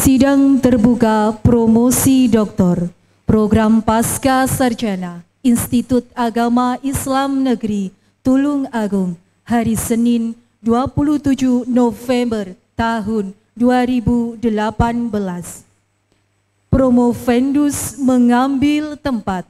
Sidang terbuka promosi doktor Program Pasca Sarjana Institut Agama Islam Negeri Tulung Agung hari Senin 27 November tahun 2018. Promovendus mengambil tempat.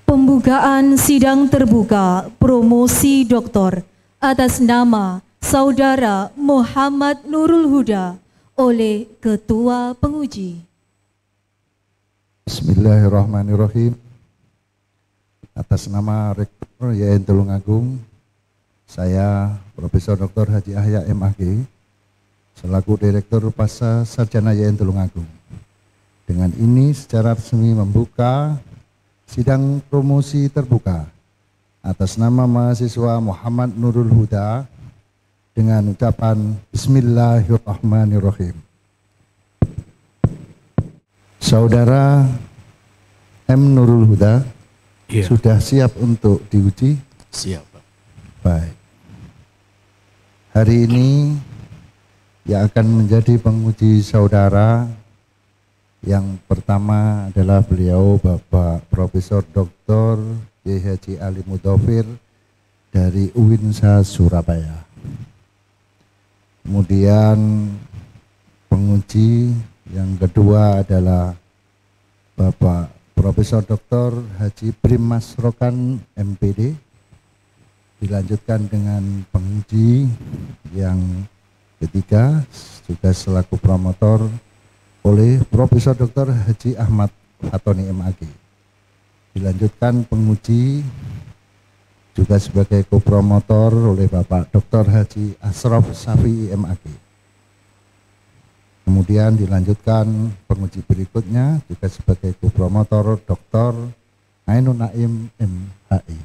Pembukaan sidang terbuka promosi doktor atas nama Saudara Muhammad Nurul Huda oleh Ketua Penguji. Bismillahirrahmanirrahim. Atas nama Rektor YN Tulung Agung, saya Profesor Dr. Haji Ahya MAG selaku Direktur Pasca Sarjana YN Tulung Agung. Dengan ini secara resmi membuka sidang promosi terbuka atas nama mahasiswa Muhammad Nurul Huda dengan ucapan Bismillahirrahmanirrahim. Saudara M. Nurul Huda, sudah siap untuk diuji? Siap, Pak. Baik. Hari ini yang akan menjadi penguji saudara yang pertama adalah beliau Bapak Profesor Dr. Haji Ali Mudofir dari UINSA Surabaya. Kemudian penguji yang kedua adalah Bapak Profesor Dr. Haji Prim Masrokan MPD. Dilanjutkan dengan penguji yang ketiga juga selaku promotor oleh Profesor Dr. Haji Ahmad Fatoni MAG. Dilanjutkan penguji juga sebagai kopromotor oleh Bapak Dr. Haji Asraf Safi MAG. Kemudian dilanjutkan penguji berikutnya juga sebagai kopromotor Dr. Ainun Naim MHI.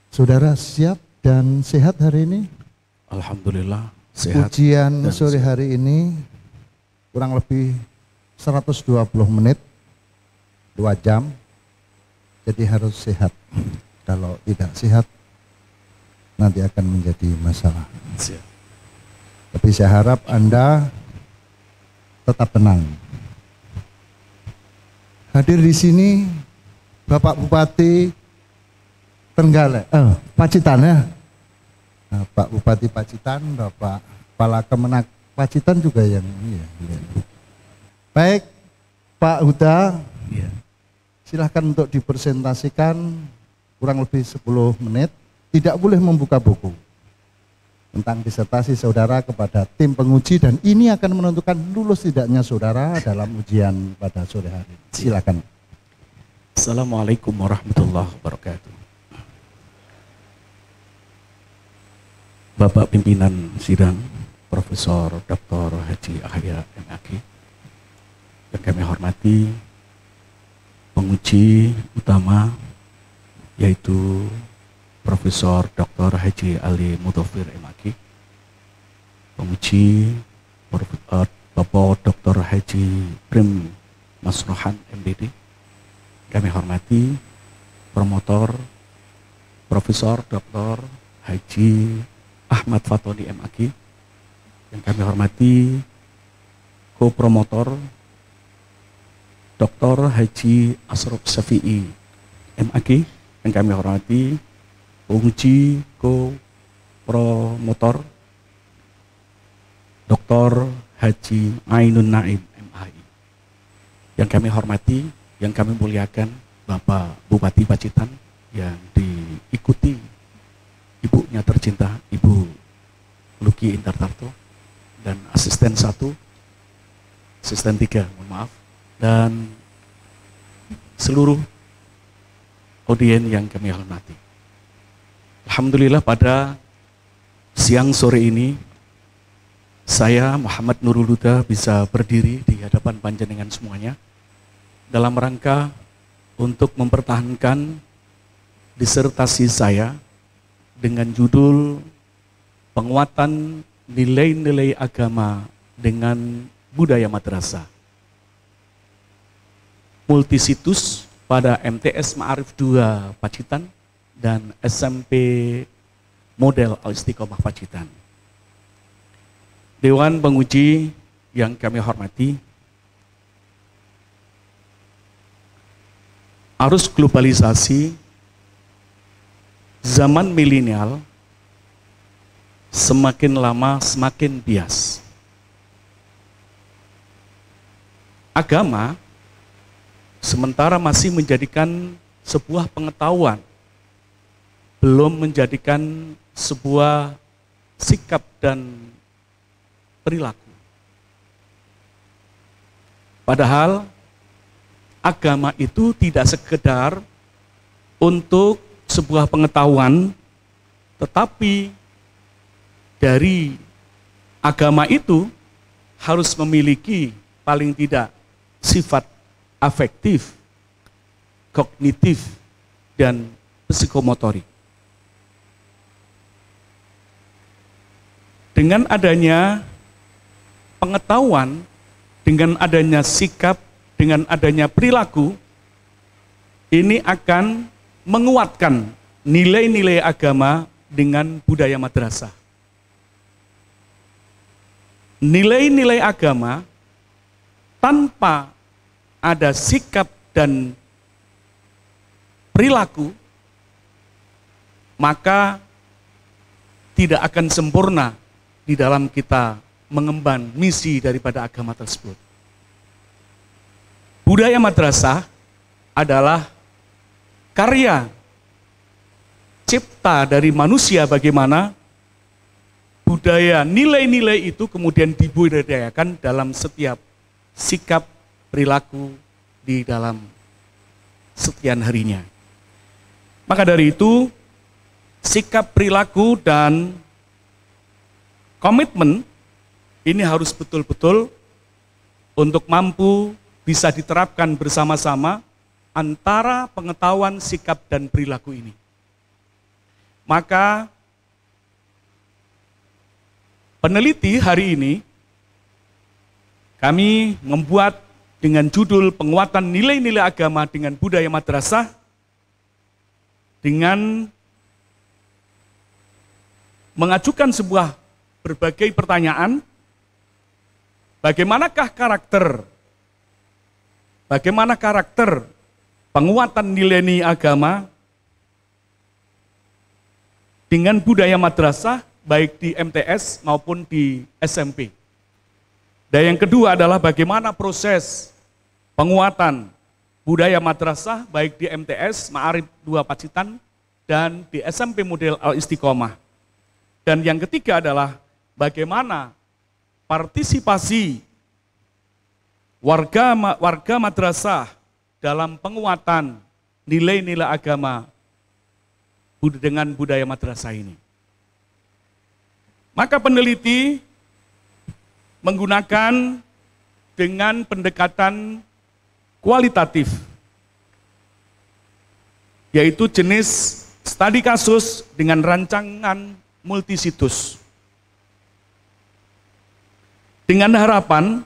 Saudara siap dan sehat hari ini? Alhamdulillah sehat. Ujian sore hari ini kurang lebih 120 menit, 2 jam, jadi harus sehat. Kalau tidak sehat, nanti akan menjadi masalah. Siap. Tapi saya harap Anda tetap tenang. Hadir di sini Bapak Bupati Trenggalek, Pacitan ya. Nah, Pak Bupati Pacitan, Bapak Kepala Kemenak Pacitan juga yang ini ya. Baik, Pak Huda, Ya. silahkan untuk dipresentasikan kurang lebih 10 menit. Tidak boleh membuka buku tentang disertasi saudara kepada tim penguji dan ini akan menentukan lulus tidaknya saudara dalam ujian pada sore hari. Silakan. Assalamualaikum warahmatullahi wabarakatuh. Bapak pimpinan sidang Profesor Dr. Haji Ahya MAG yang kami hormati, penguji utama yaitu Profesor Dr. Haji Ali Mudofir MAG, penguji Bapak Dr. Haji Prim Masrohan MPD, kami hormati promotor Profesor Dr. Haji Ahmad Fatoni MAG, yang kami hormati kopromotor Dr. Haji Asraf Safi'i MAG, yang kami hormati penguji kopromotor Dr. Haji Ainun Naim MHI, yang kami hormati, yang kami muliakan Bapak Bupati Pacitan yang diikuti ibunya tercinta Ibu Luki Indartarto dan asisten 1, asisten 3, mohon maaf, dan seluruh audien yang kami hormati. Alhamdulillah pada siang sore ini saya Muhammad Nurul Huda bisa berdiri di hadapan panjenengan semuanya dalam rangka untuk mempertahankan disertasi saya dengan judul Penguatan Nilai-Nilai Agama dengan Budaya Madrasah. Multisitus pada MTS Ma'arif 2 Pacitan dan SMP Model Al-Istiqomah Pacitan. Dewan penguji yang kami hormati, arus globalisasi zaman milenial semakin lama semakin bias. Agama sementara masih menjadikan sebuah pengetahuan, belum menjadikan sebuah sikap dan perilaku. Padahal agama itu tidak sekedar untuk sebuah pengetahuan, tetapi dari agama itu harus memiliki paling tidak sifat afektif, kognitif, dan psikomotorik. Dengan adanya pengetahuan, dengan adanya sikap, dengan adanya perilaku, ini akan menguatkan nilai-nilai agama dengan budaya madrasah. Nilai-nilai agama tanpa ada sikap dan perilaku, maka tidak akan sempurna di dalam kita mengemban misi daripada agama tersebut. Budaya madrasah adalah karya cipta dari manusia, bagaimana budaya nilai-nilai itu kemudian dibudidayakan dalam setiap sikap perilaku di dalam sekian harinya. Maka dari itu, sikap perilaku dan komitmen ini harus betul-betul untuk mampu bisa diterapkan bersama-sama antara pengetahuan, sikap, dan perilaku ini. Maka peneliti hari ini kami membuat dengan judul penguatan nilai-nilai agama dengan budaya madrasah dengan mengajukan sebuah berbagai pertanyaan. Bagaimanakah karakter penguatan nilai-nilai agama dengan budaya madrasah baik di MTS maupun di SMP. Dan yang kedua adalah bagaimana proses penguatan budaya madrasah baik di MTS Ma'arif 2 Pacitan dan di SMP Model Al-Istiqomah. Dan yang ketiga adalah bagaimana partisipasi warga madrasah dalam penguatan nilai-nilai agama dengan budaya madrasah ini. Maka peneliti menggunakan dengan pendekatan kualitatif, yaitu jenis studi kasus dengan rancangan multisitus. Dengan harapan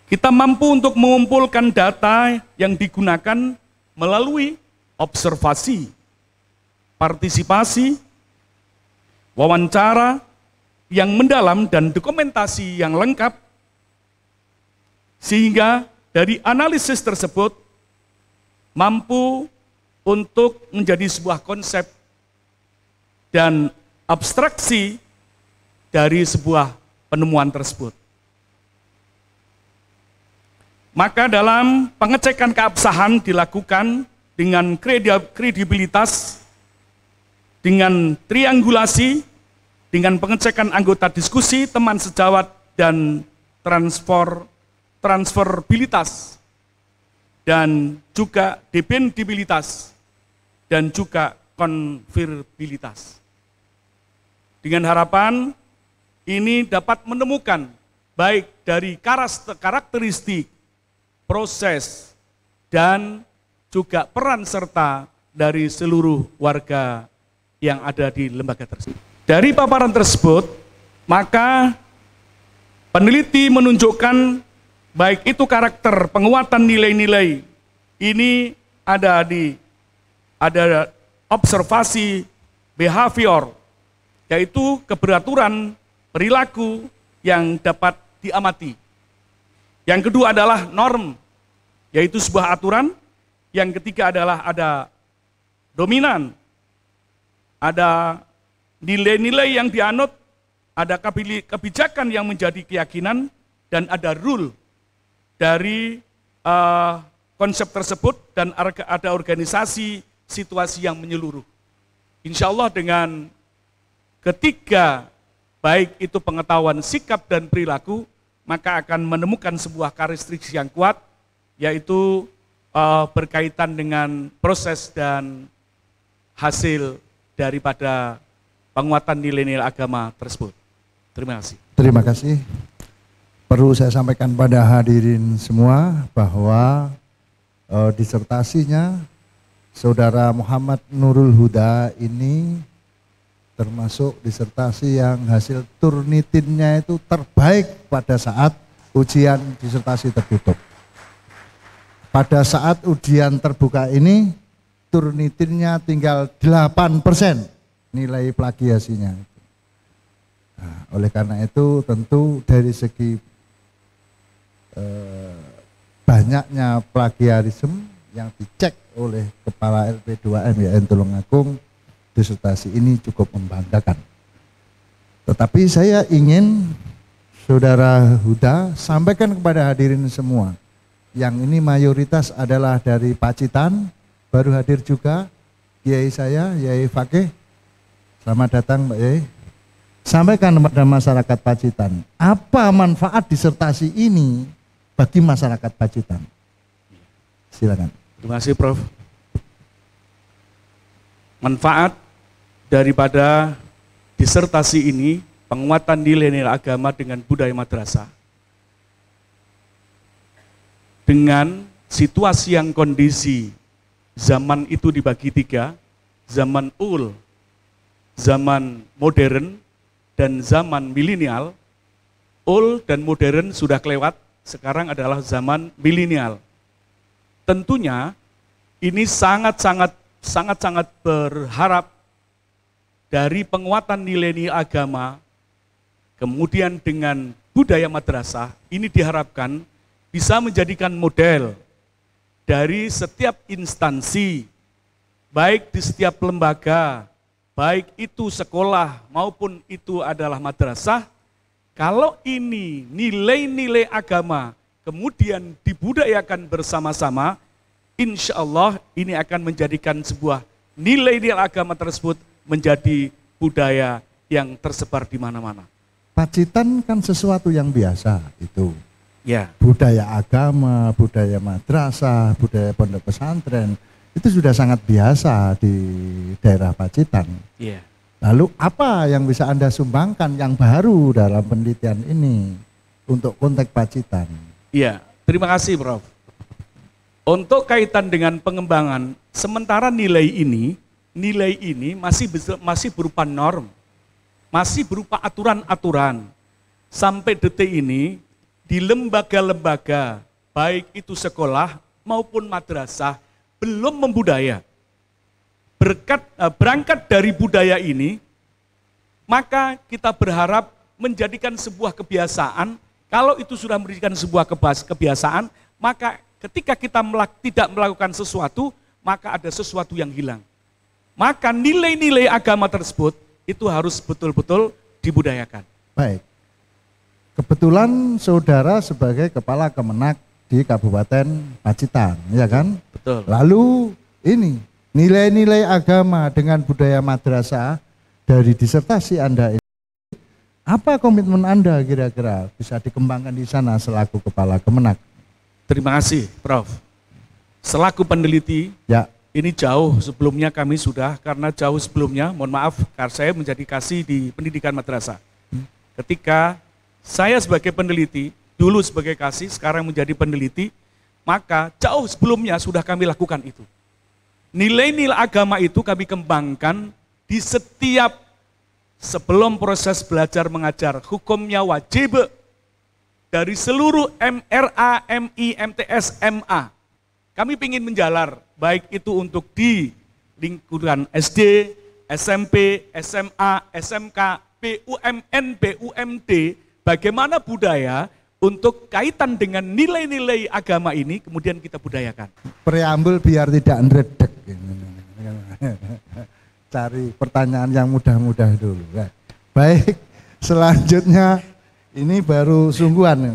kita mampu untuk mengumpulkan data yang digunakan melalui observasi, partisipasi, wawancara yang mendalam dan dokumentasi yang lengkap, sehingga dari analisis tersebut mampu untuk menjadi sebuah konsep dan abstraksi dari sebuah penemuan tersebut. Maka dalam pengecekan keabsahan dilakukan dengan kredibilitas, dengan triangulasi, dengan pengecekan anggota diskusi, teman sejawat, dan transferabilitas, dan juga dependibilitas, dan juga konfirmabilitas. Dengan harapan ini dapat menemukan baik dari karakteristik, proses, dan juga peran serta dari seluruh warga yang ada di lembaga tersebut. Dari paparan tersebut, maka peneliti menunjukkan baik itu karakter penguatan nilai-nilai ini ada observasi behavior, yaitu keberaturan perilaku yang dapat diamati. Yang kedua adalah norm, yaitu sebuah aturan. Yang ketiga adalah ada dominan, ada nilai-nilai yang dianut, ada kebijakan yang menjadi keyakinan, dan ada rule dari konsep tersebut, dan ada organisasi situasi yang menyeluruh. Insya Allah dengan ketiga, baik itu pengetahuan sikap dan perilaku, maka akan menemukan sebuah karakteristik yang kuat, yaitu berkaitan dengan proses dan hasil daripada penguatan nilai-nilai agama tersebut. Terima kasih. Terima kasih. Perlu saya sampaikan pada hadirin semua bahwa disertasinya Saudara Muhammad Nurul Huda ini termasuk disertasi yang hasil turnitinnya itu terbaik pada saat ujian disertasi tertutup. Pada saat ujian terbuka ini, turnitinnya tinggal 8% nilai plagiasinya. Nah, oleh karena itu tentu dari segi banyaknya plagiarisme yang dicek oleh Kepala LP2M YN Tulungagung, disertasi ini cukup membanggakan. Tetapi saya ingin Saudara Huda sampaikan kepada hadirin semua, yang ini mayoritas adalah dari Pacitan, baru hadir juga Kiai saya, Yai Fakih. Selamat datang Mbak Yai. Sampaikan kepada masyarakat Pacitan, apa manfaat disertasi ini bagi masyarakat Pacitan? Silakan. Terima kasih Prof. Manfaat daripada disertasi ini, penguatan nilai-nilai agama dengan budaya madrasah. Dengan situasi yang kondisi zaman itu dibagi tiga, zaman zaman modern, dan zaman milenial. Dan modern sudah kelewat, sekarang adalah zaman milenial. Tentunya ini sangat-sangat berharap dari penguatan nilai-nilai agama, kemudian dengan budaya madrasah, ini diharapkan bisa menjadikan model dari setiap instansi, baik di setiap lembaga, baik itu sekolah maupun itu adalah madrasah. Kalau ini nilai-nilai agama kemudian dibudayakan bersama-sama, insya Allah ini akan menjadikan sebuah nilai-nilai agama tersebut menjadi budaya yang tersebar di mana-mana. Pacitan kan sesuatu yang biasa itu. Ya. Budaya agama, budaya madrasah, budaya pondok pesantren, itu sudah sangat biasa di daerah Pacitan. Ya. Lalu apa yang bisa Anda sumbangkan yang baru dalam penelitian ini untuk konteks Pacitan? Iya, terima kasih Prof. Untuk kaitan dengan pengembangan, sementara nilai ini masih berupa norm, masih berupa aturan-aturan. Sampai detik ini, di lembaga-lembaga, baik itu sekolah maupun madrasah, belum membudaya. Berangkat dari budaya ini, maka kita berharap menjadikan sebuah kebiasaan. Kalau itu sudah menjadikan sebuah kebiasaan, maka ketika kita tidak melakukan sesuatu, maka ada sesuatu yang hilang. Maka nilai-nilai agama tersebut itu harus betul-betul dibudayakan. Baik. Kebetulan saudara sebagai kepala Kemenak di Kabupaten Pacitan, ya kan? Betul. Lalu ini nilai-nilai agama dengan budaya madrasah dari disertasi Anda ini, apa komitmen Anda kira-kira bisa dikembangkan di sana selaku kepala Kemenak? Terima kasih, Prof. Selaku peneliti, ya, ini jauh sebelumnya kami sudah, karena jauh sebelumnya, mohon maaf, karena saya menjadi kasih di pendidikan madrasah. Ketika saya sebagai peneliti, dulu sebagai kasih, sekarang menjadi peneliti, maka jauh sebelumnya sudah kami lakukan itu. Nilai-nilai agama itu kami kembangkan di setiap sebelum proses belajar mengajar, hukumnya wajib dari seluruh MRA, MI, MTS, MA. kami ingin menjalar, baik itu untuk di lingkungan SD, SMP, SMA, SMK, BUMN, BUMD, bagaimana budaya untuk kaitan dengan nilai-nilai agama ini kemudian kita budayakan. Preambul biar tidak ngeredek. Cari pertanyaan yang mudah-mudah dulu. Baik, selanjutnya ini baru sungguhan.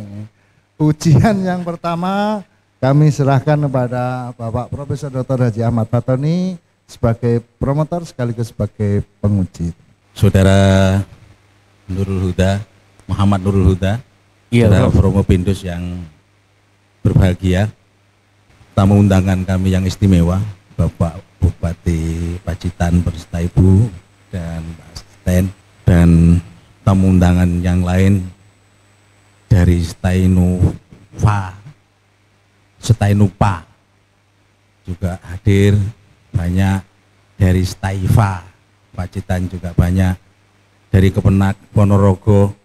Ujian yang pertama kami serahkan kepada Bapak Profesor Dr. Haji Ahmad Fatoni sebagai promotor sekaligus sebagai penguji. Saudara Nurul Huda, Muhammad Nurul Huda, saudara Promo Pindus yang berbahagia, tamu undangan kami yang istimewa, Bapak Bupati Pacitan beserta Ibu dan Pak Asisten, dan tamu undangan yang lain dari Stainupa juga hadir, banyak dari Staifa Pacitan juga banyak, dari Kepenak Ponorogo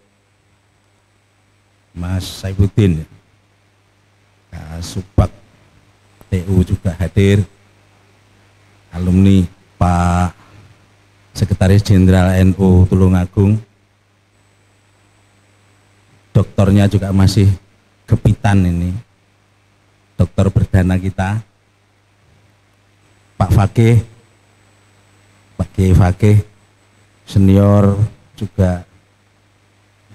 Mas Saifuddin, Subak TU juga hadir, alumni Pak Sekretaris Jenderal NU Tulungagung, doktornya juga masih kepitan ini, dokter perdana kita, Pak Fakih, Pak Kiai Fakih, senior juga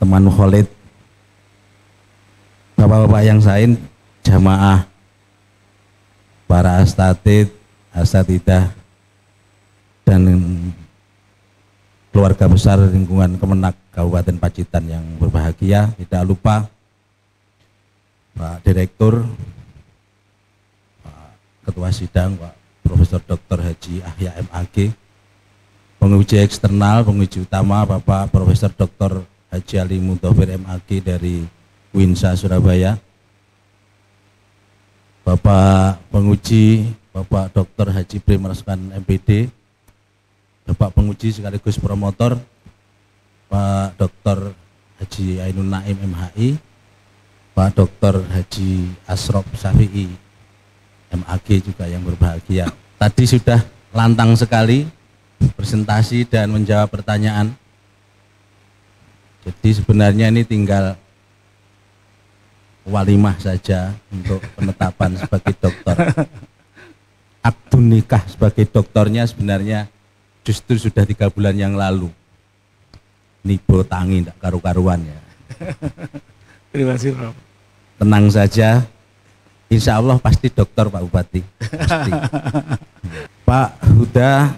teman Khalid, bapak-bapak yang lain, jamaah, para asatidz, asatidah, dan keluarga besar lingkungan Kemenak Kabupaten Pacitan yang berbahagia. Tidak lupa Pak Direktur, Pak Ketua Sidang, Pak Profesor Dr. Haji Ahya MAG, penguji eksternal, penguji utama Bapak Profesor Dr. Haji Ali Mudhofir MAG dari Winsa Surabaya, Bapak penguji Bapak Dr. Haji Prim Rasukan MPD, Bapak penguji sekaligus promotor Pak Dr. Haji Ainun Naim MHI, Pak Dr. Haji Asrop Syafi'i MAG juga yang berbahagia. Tadi sudah lantang sekali presentasi dan menjawab pertanyaan. Jadi sebenarnya ini tinggal walimah saja untuk penetapan sebagai dokter. Akdu nikah sebagai dokternya sebenarnya justru sudah 3 bulan yang lalu. Nibo tangi tidak karu-karuan ya. Terima kasih, Prof. Tenang saja, insya Allah pasti dokter Pak Bupati. Pasti. Pak Huda,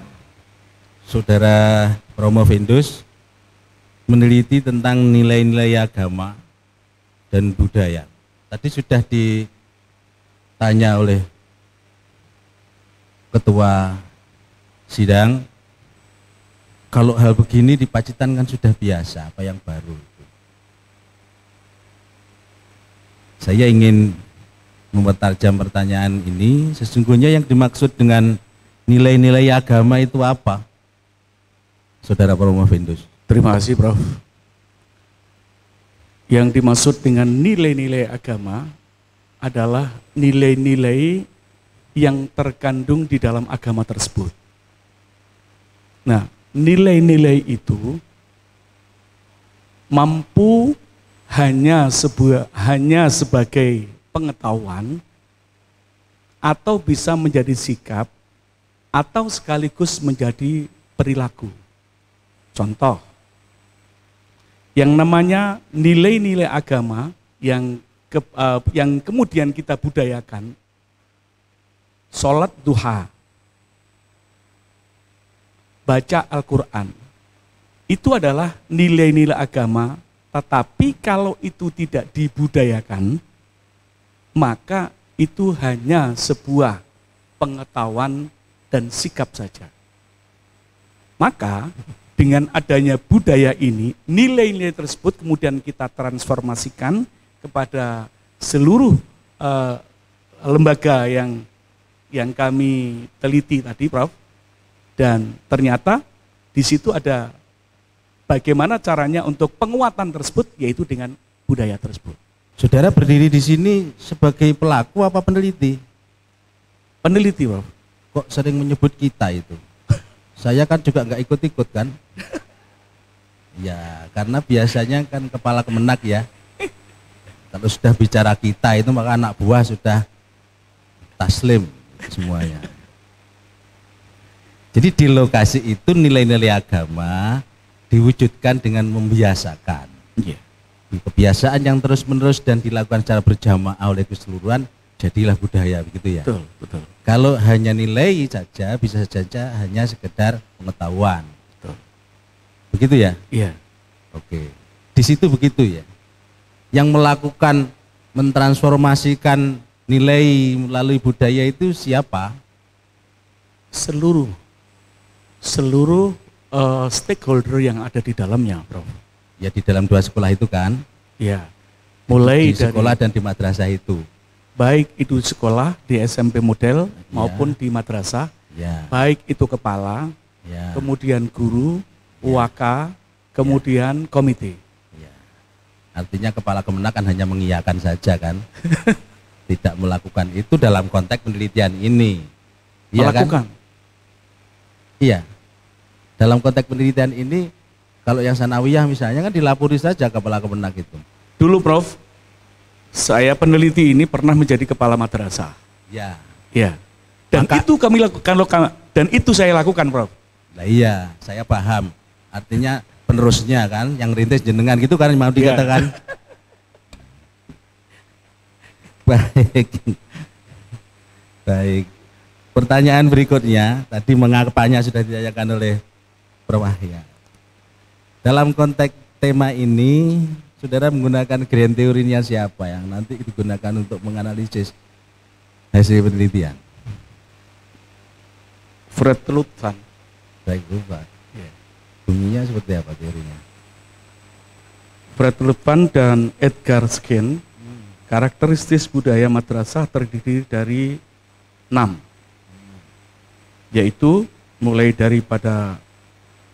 Saudara Promo Pindus, meneliti tentang nilai-nilai agama dan budaya. Tadi sudah ditanya oleh Ketua Sidang, kalau hal begini di Pacitan kan sudah biasa, apa yang baru? Saya ingin mempertajam pertanyaan ini, sesungguhnya yang dimaksud dengan nilai-nilai agama itu apa? Saudara Promo Pindus. Terima kasih, Prof. Yang dimaksud dengan nilai-nilai agama adalah nilai-nilai yang terkandung di dalam agama tersebut. Nah, nilai-nilai itu mampu hanya sebagai pengetahuan atau bisa menjadi sikap atau sekaligus menjadi perilaku. Contoh, yang namanya nilai-nilai agama yang kemudian kita budayakan, sholat duha, baca Al-Quran, itu adalah nilai-nilai agama, tetapi kalau itu tidak dibudayakan, maka itu hanya sebuah pengetahuan dan sikap saja. Maka dengan adanya budaya ini, nilai-nilai tersebut kemudian kita transformasikan kepada seluruh lembaga yang kami teliti tadi, Prof. Dan ternyata di situ ada bagaimana caranya untuk penguatan tersebut, yaitu dengan budaya tersebut. Saudara berdiri di sini sebagai pelaku apa peneliti? Peneliti, Prof. Kok sering menyebut kita itu? Saya kan juga nggak ikut-ikut kan? Ya, karena biasanya kan kepala Kemenak ya. Kalau sudah bicara kita itu maka anak buah sudah taslim semuanya. Jadi di lokasi itu nilai-nilai agama diwujudkan dengan membiasakan. Iya. Kebiasaan yang terus-menerus dan dilakukan secara berjamaah oleh keseluruhan jadilah budaya, begitu ya. Betul, betul. Kalau hanya nilai saja bisa saja hanya sekedar pengetahuan. Betul. Begitu ya? Iya. Oke. Di situ begitu ya. Yang melakukan mentransformasikan nilai melalui budaya itu siapa? Seluruh stakeholder yang ada di dalamnya, Prof. Ya di dalam dua sekolah itu kan. Ya. Mulai di sekolah dan di madrasah itu. Baik itu sekolah di SMP model maupun di madrasah. Ya. Baik itu kepala, Ya. kemudian guru, waka, kemudian komite. Ya. Artinya kepala Kemenak kan hanya mengiyakan saja kan. Tidak melakukan itu dalam konteks penelitian ini. Iya Melakukan. kan? Iya. Dalam konteks penelitian ini kalau yang sanawiyah misalnya kan dilapori saja kepala Kemenak itu. Dulu, Prof, saya peneliti ini pernah menjadi kepala madrasah. Ya. Ya. Dan itu kami lakukan dan itu saya lakukan, Prof. Nah iya, saya paham. Artinya penerusnya kan, yang rintis jenengan gitu kan mau dikatakan. Baik. Baik. Pertanyaan berikutnya, tadi mengapanya sudah ditanyakan oleh Prof. Ahya. Dalam konteks tema ini, saudara menggunakan grand teorinya siapa yang nanti digunakan untuk menganalisis hasil penelitian? Fred Lutfan. Baik, Bapak. Ya. Bunyinya seperti apa teorinya? Fred Lutfan dan Edgar Skin, karakteristik budaya madrasah terdiri dari 6, yaitu mulai daripada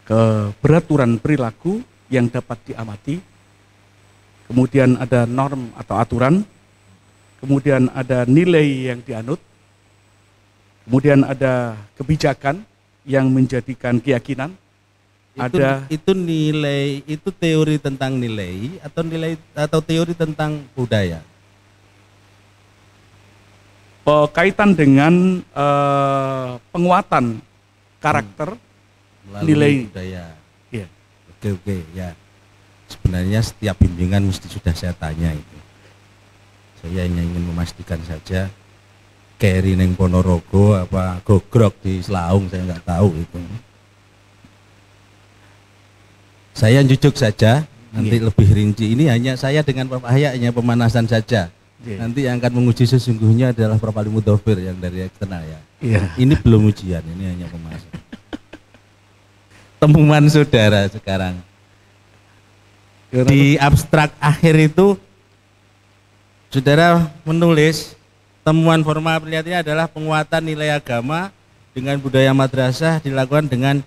keberaturan perilaku yang dapat diamati, kemudian ada norm atau aturan, kemudian ada nilai yang dianut, kemudian ada kebijakan yang menjadikan keyakinan, Itu nilai, itu teori tentang nilai atau teori tentang budaya? kaitan dengan penguatan karakter, Melalui nilai. budaya. Ya. Oke ya. Sebenarnya setiap bimbingan mesti sudah saya tanya itu. Saya hanya ingin memastikan saja Keri neng Ponorogo apa gogrok di Selaung saya nggak tahu itu. Saya jujuk saja, nanti lebih rinci. Ini hanya saya dengan Prof. Ahya hanya pemanasan saja. Nanti yang akan menguji sesungguhnya adalah Prof. Ali Mudhofir yang dari eksternal ya. Ini belum ujian, ini hanya pemanasan. Temuan saudara sekarang. Di abstrak akhir itu saudara menulis temuan formal penelitian adalah penguatan nilai agama dengan budaya madrasah dilakukan dengan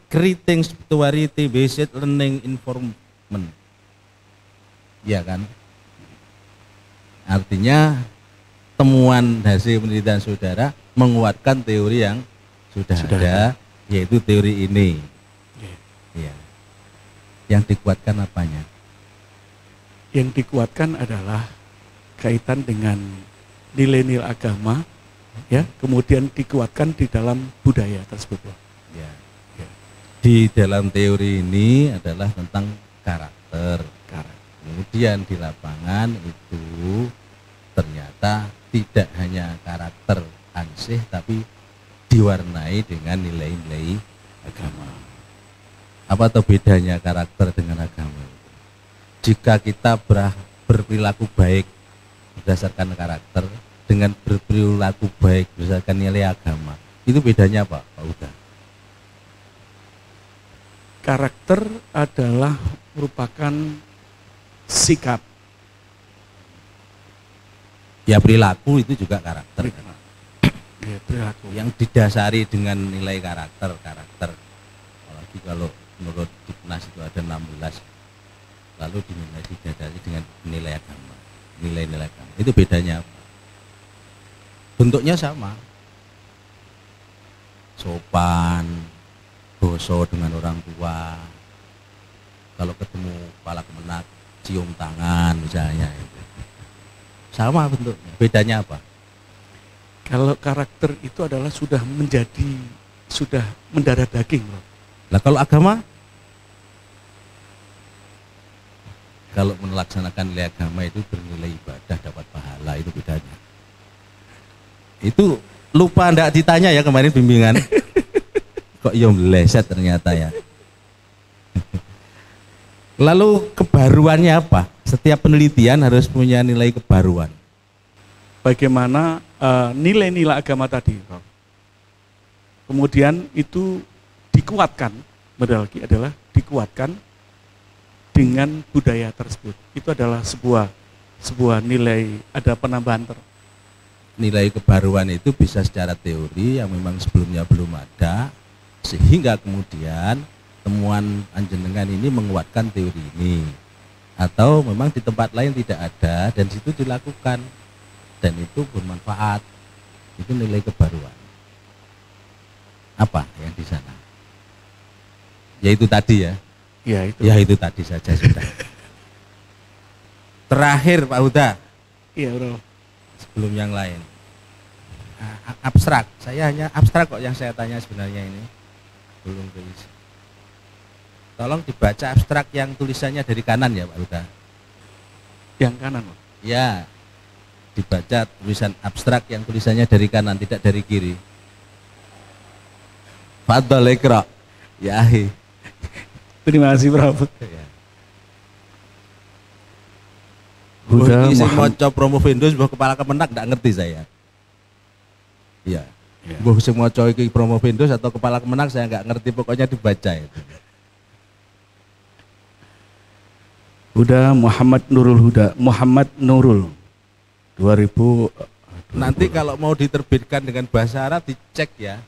creating spirituality based learning environment. Ya kan? Artinya temuan hasil penelitian saudara menguatkan teori yang sudah ada, yaitu teori ini. Ya. Yang dikuatkan apanya? Yang dikuatkan adalah kaitan dengan nilai-nilai agama, ya, kemudian dikuatkan di dalam budaya tersebut. Ya. Di dalam teori ini adalah tentang karakter. Kemudian di lapangan itu ternyata tidak hanya karakter ansih, tapi diwarnai dengan nilai-nilai agama. Apa tuh bedanya karakter dengan agama? Jika kita berperilaku baik berdasarkan karakter dengan berperilaku baik berdasarkan nilai agama, itu bedanya apa, Pak Uda? Karakter adalah merupakan sikap. Ya perilaku itu juga karakter. Ya, perilaku. Yang didasari dengan nilai karakter. Apalagi kalau menurut Diknas itu ada 16, lalu didasari dengan nilai agama, nilai-nilai agama. Itu bedanya apa? Bentuknya sama, sopan, boso dengan orang tua. Kalau ketemu kepala kemenak, cium tangan misalnya. Sama bentuknya. Bedanya apa? Kalau karakter itu adalah sudah mendarah daging, Prof. Lah kalau agama? Kalau melaksanakan nilai agama itu bernilai ibadah, dapat pahala, itu bedanya. Itu lupa ndak ditanya ya kemarin bimbingan. Kok yang meleset ternyata ya. Lalu kebaruannya apa? Setiap penelitian harus punya nilai kebaruan. Bagaimana nilai-nilai agama tadi, Prof. Kemudian itu dikuatkan, benar lagi adalah dikuatkan dengan budaya tersebut. Itu adalah sebuah nilai, ada penambahan Nilai kebaruan itu bisa secara teori yang memang sebelumnya belum ada, sehingga kemudian temuan panjenengan ini menguatkan teori ini, atau memang di tempat lain tidak ada dan situ dilakukan dan itu bermanfaat. Itu nilai kebaruan. Apa yang di sana? Yaitu tadi ya. Ya itu. Ya itu tadi saja sudah. Terakhir Pak Huda. Iya, Bro. Sebelum yang lain. Abstrak. Saya hanya abstrak kok yang saya tanya sebenarnya ini. Belum tulis. Tolong dibaca abstrak yang tulisannya dari kanan ya Pak Huda. Yang kanan, Bro. Ya. Dibaca tulisan abstrak yang tulisannya dari kanan, tidak dari kiri. Fadhal Iqra. Ya ahi. Terima kasih, Prof. Ya. Huda Ini sing Muhammad. maca promo Windows mbah kepala kemenak enggak ngerti saya. Iya. Mbah sing maca iki promo Windows atau kepala kemenak saya enggak ngerti, pokoknya dibaca itu. Huda Muhammad Nurul Huda. Muhammad Nurul. 2000. Nanti kalau mau diterbitkan dengan bahasa Arab dicek ya.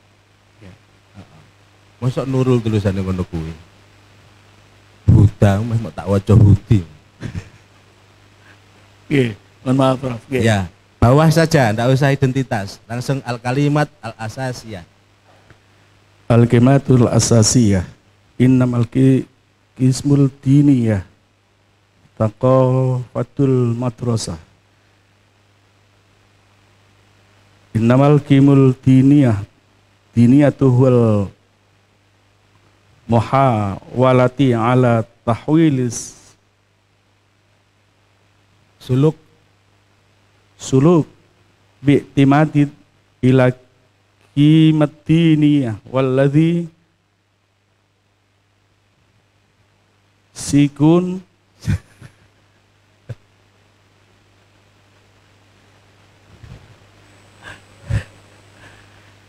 Mosok Nurul tulisannya ngono kuwi. Huda mah mau tak waca Hudi. Iya, mohon maaf, Prof. Iya. Ya, bawah saja, enggak usah identitas. Langsung al-kalimat al-asasiyah. Al-Kalimatul Asasiyah. Innamal Qismul Diniyah. Taqafatul Madrasah. Innamal Qimul Diniyah. Diniyatuhul muhawalati ala tahwilis suluk bi'timadid ila qimatiniyah walladhi sikun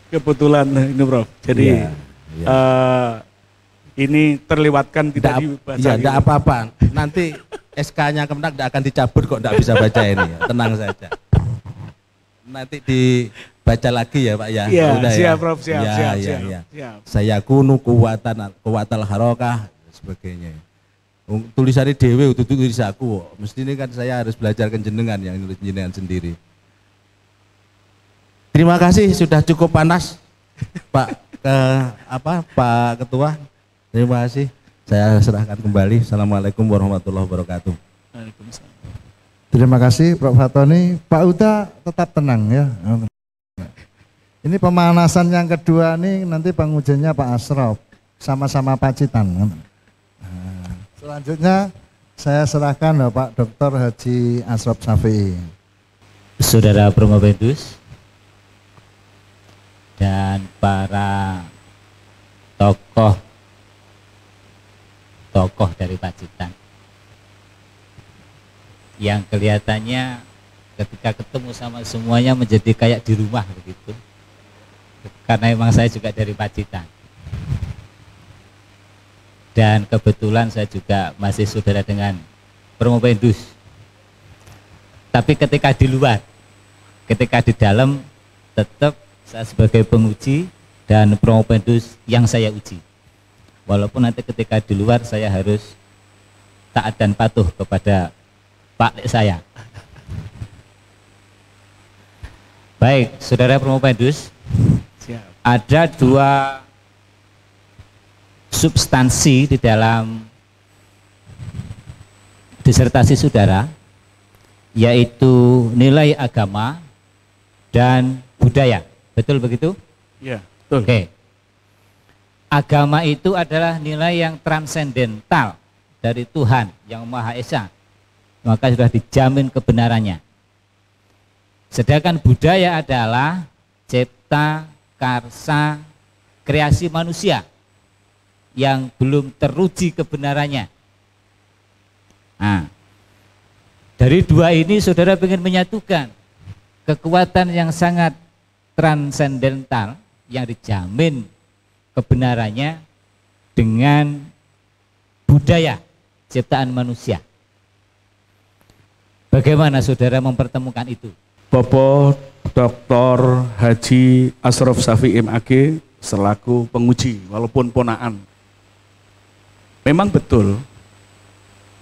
kebetulan ini, Prof. Jadi ini terlewatkan tidak dibaca. Ya, tidak apa-apa. Nanti SK-nya Kemenak tidak akan dicabut kok, tidak bisa baca ini. Ya. Tenang saja. Nanti dibaca lagi ya Pak ya. Iya, udah, siap ya. Prof, siap, Ya, siap, ya, siap, ya. siap. Saya kuno kuwatal harokah sebagainya. Tulisannya dewe itu tulis aku. Mesti ini kan saya harus belajar jenengan yang nulis jenengan sendiri. Terima kasih sudah cukup panas Pak Pak Ketua. Terima kasih. Saya serahkan kembali. Assalamualaikum warahmatullahi wabarakatuh. Waalaikumsalam. Terima kasih Prof. Fatoni. Pak Uda tetap tenang ya. Ini pemanasan yang kedua nih, nanti pengujiannya Pak Asraf sama-sama Pacitan. Selanjutnya saya serahkan Bapak Dr. Haji Asraf Syafi'i. Saudara Promobendus dan para tokoh dari Pacitan yang kelihatannya ketika ketemu sama semuanya menjadi kayak di rumah begitu, karena memang saya juga dari Pacitan dan kebetulan saya juga masih saudara dengan Promobendus, tapi ketika di luar, ketika di dalam tetap saya sebagai penguji dan Promobendus yang saya uji. Walaupun nanti ketika di luar saya harus taat dan patuh kepada Pak Lek saya. Baik, saudara Promobendus, Siap. ada dua substansi di dalam disertasi saudara, yaitu nilai agama dan budaya. Betul begitu? Ya, betul. Oke. Agama itu adalah nilai yang transendental dari Tuhan yang Maha Esa, maka sudah dijamin kebenarannya. Sedangkan budaya adalah cipta karsa kreasi manusia yang belum teruji kebenarannya. Nah, dari dua ini saudara ingin menyatukan kekuatan yang sangat transendental yang dijamin kebenarannya dengan budaya ciptaan manusia. Bagaimana saudara mempertemukan itu? Bapak Dr. Haji Ashraf Safi MAG selaku penguji walaupun ponaan. Memang betul,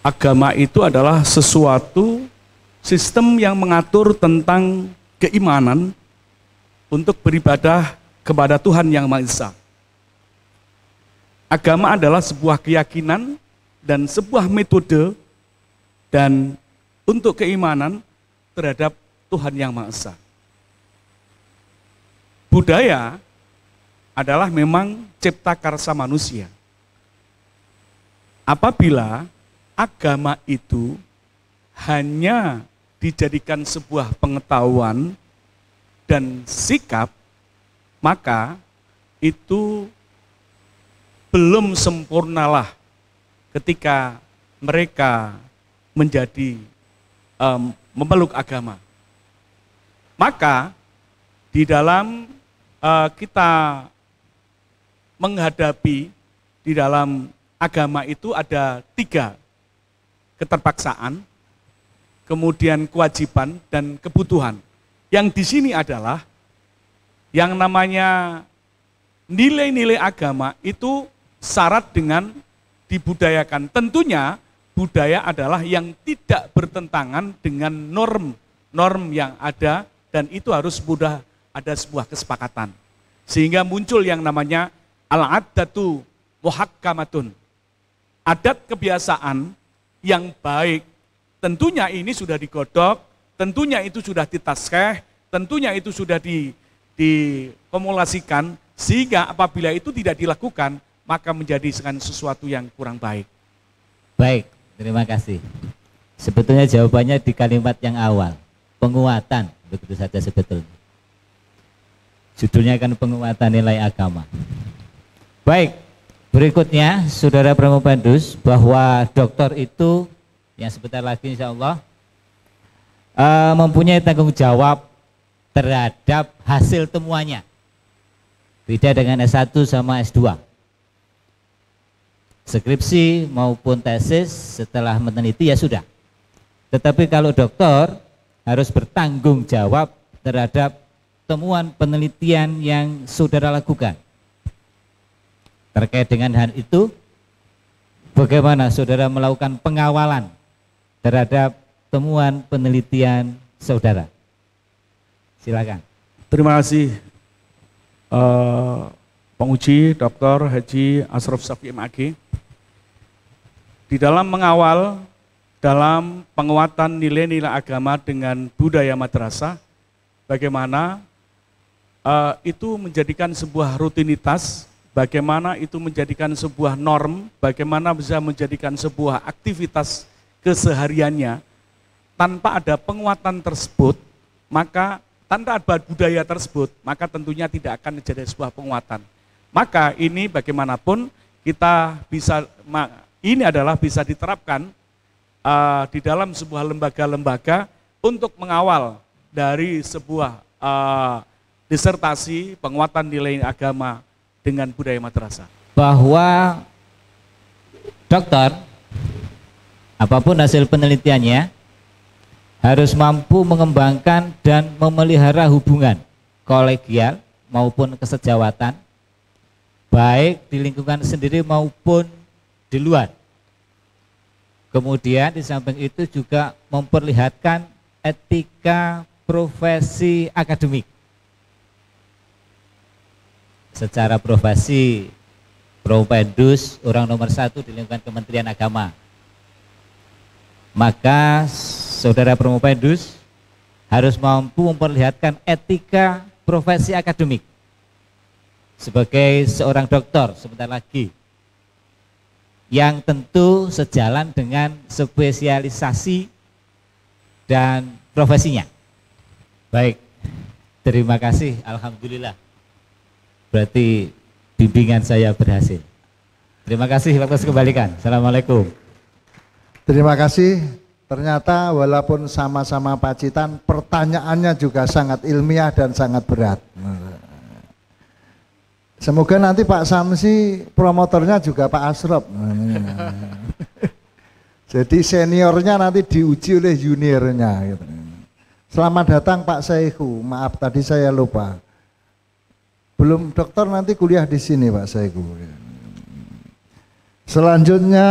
agama itu adalah sesuatu sistem yang mengatur tentang keimanan untuk beribadah kepada Tuhan Yang Maha Esa. Agama adalah sebuah keyakinan dan sebuah metode dan untuk keimanan terhadap Tuhan Yang Maha Esa. Budaya adalah memang cipta karsa manusia. Apabila agama itu hanya dijadikan sebuah pengetahuan dan sikap, maka itu belum sempurnalah ketika mereka menjadi memeluk agama. Maka di dalam kita menghadapi di dalam agama itu ada 3 keterpaksaan, kemudian kewajiban dan kebutuhan. Yang di sini adalah yang namanya nilai-nilai agama itu syarat dengan dibudayakan. Tentunya budaya adalah yang tidak bertentangan dengan norm yang ada, dan itu harus mudah ada sebuah kesepakatan. Sehingga muncul yang namanya al-addatu muhakkamatun. Adat kebiasaan yang baik, tentunya ini sudah digodok, tentunya itu sudah ditaskeh, tentunya itu sudah dikomulasikan, sehingga apabila itu tidak dilakukan, maka menjadi sesuatu yang kurang baik. Baik, terima kasih. Sebetulnya jawabannya di kalimat yang awal, penguatan, begitu saja sebetulnya. Judulnya kan penguatan nilai agama. Baik, berikutnya Saudara Pramupendus, bahwa dokter itu yang sebentar lagi insya Allah mempunyai tanggung jawab terhadap hasil temuannya. Beda dengan S1 sama S2. Skripsi maupun tesis setelah meneliti ya sudah. Tetapi kalau dokter harus bertanggung jawab terhadap temuan penelitian yang saudara lakukan. Terkait dengan hal itu, bagaimana saudara melakukan pengawalan terhadap temuan penelitian saudara? Silakan. Terima kasih penguji Dr. Haji Ashraf Safi MAG. Di dalam mengawal dalam penguatan nilai-nilai agama dengan budaya madrasah, bagaimana itu menjadikan sebuah rutinitas, bagaimana itu menjadikan sebuah norm, bagaimana bisa menjadikan sebuah aktivitas kesehariannya. Tanpa ada penguatan tersebut, maka tanpa ada budaya tersebut, maka tentunya tidak akan menjadi sebuah penguatan. Maka ini bagaimanapun kita bisa, ini adalah bisa diterapkan di dalam sebuah lembaga-lembaga untuk mengawal dari sebuah disertasi penguatan nilai agama dengan budaya madrasah. Bahwa dokter, apapun hasil penelitiannya, harus mampu mengembangkan dan memelihara hubungan kolegial maupun kesejawatan, baik di lingkungan sendiri maupun di luar. Kemudian di samping itu juga memperlihatkan etika profesi akademik. secara profesi Propedus orang nomor 1 di lingkungan Kementerian Agama. Maka saudara Propedus harus mampu memperlihatkan etika profesi akademik sebagai seorang dokter sebentar lagi, yang tentu sejalan dengan spesialisasi dan profesinya. Baik, terima kasih, alhamdulillah. Berarti bimbingan saya berhasil. Terima kasih, waktu kembalikan. Assalamualaikum. Terima kasih. Ternyata walaupun sama-sama Pacitan, pertanyaannya juga sangat ilmiah dan sangat berat. Semoga nanti Pak Samsi promotornya juga Pak Asrop. Jadi seniornya nanti diuji oleh juniornya. Gitu. Selamat datang Pak Saiku. Maaf tadi saya lupa. Belum dokter nanti kuliah di sini Pak Saiku. Selanjutnya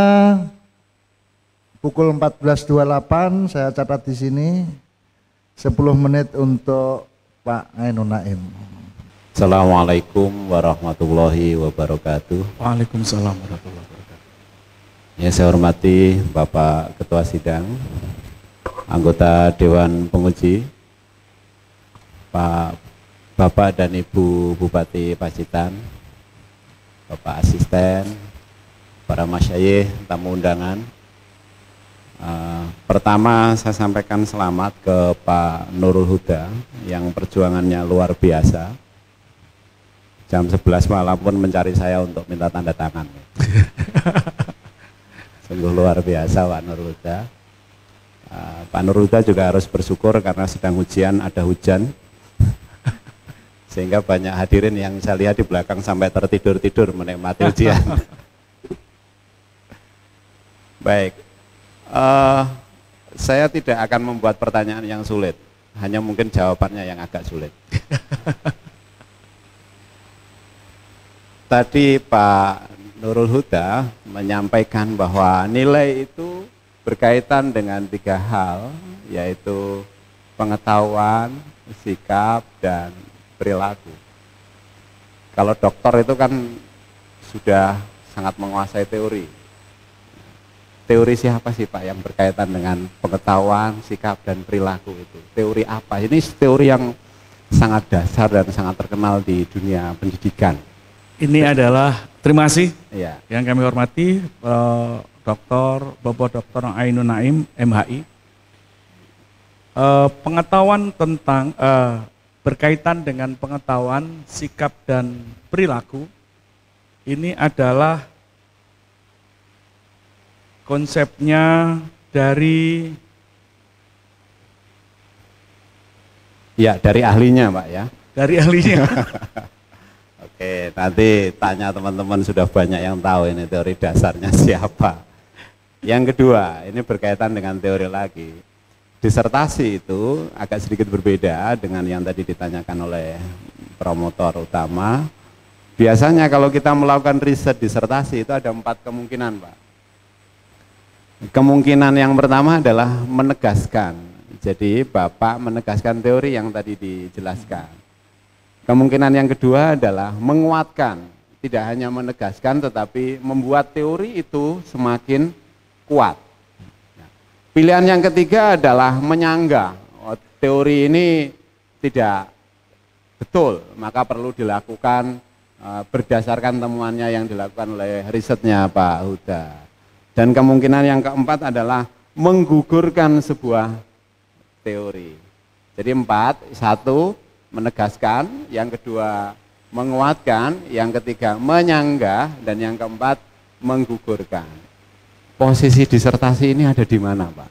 pukul 14.28 saya catat di sini 10 menit untuk Pak Ainun Naim. Assalamualaikum warahmatullahi wabarakatuh. Waalaikumsalam warahmatullahi wabarakatuh. Yang saya hormati Bapak Ketua Sidang, anggota Dewan Penguji, Bapak dan Ibu Bupati Pacitan, Bapak Asisten, para masyayikh, tamu undangan. Pertama saya sampaikan selamat ke Pak Nurul Huda yang perjuangannya luar biasa. Jam 11 malam pun mencari saya untuk minta tanda tangan. Sungguh luar biasa Pak Nurul Huda. Pak Nurul Huda juga harus bersyukur karena sedang ujian, ada hujan. Sehingga banyak hadirin yang saya lihat di belakang sampai tertidur-tidur menikmati ujian. Baik, saya tidak akan membuat pertanyaan yang sulit, hanya mungkin jawabannya yang agak sulit. Tadi Pak Nurul Huda menyampaikan bahwa nilai itu berkaitan dengan 3 hal, yaitu pengetahuan, sikap, dan perilaku. Kalau dokter itu kan sudah sangat menguasai teori. Teori siapa sih Pak yang berkaitan dengan pengetahuan, sikap, dan perilaku itu? Teori apa? Ini teori yang sangat dasar dan sangat terkenal di dunia pendidikan. Ini adalah, terima kasih Ya. yang kami hormati Bapak Dr. Ainun Naim, MHI. Pengetahuan tentang berkaitan dengan pengetahuan, sikap, dan perilaku, ini adalah konsepnya dari ahlinya Pak ya. Dari ahlinya. Oke, nanti tanya teman-teman, sudah banyak yang tahu ini teori dasarnya siapa. Yang kedua, ini berkaitan dengan teori lagi. Disertasi itu agak sedikit berbeda dengan yang tadi ditanyakan oleh promotor utama. Biasanya kalau kita melakukan riset disertasi itu ada 4 kemungkinan Pak. Kemungkinan yang pertama adalah menegaskan. Jadi Bapak menegaskan teori yang tadi dijelaskan. Kemungkinan yang kedua adalah menguatkan. Tidak hanya menegaskan tetapi membuat teori itu semakin kuat. Pilihan yang ketiga adalah menyanggah. Teori ini tidak betul, maka perlu dilakukan berdasarkan temuannya yang dilakukan oleh risetnya Pak Huda. Dan kemungkinan yang keempat adalah menggugurkan sebuah teori. Jadi 4, 1 menegaskan, yang kedua menguatkan, yang ketiga menyanggah, dan yang keempat menggugurkan. Posisi disertasi ini ada di mana Pak?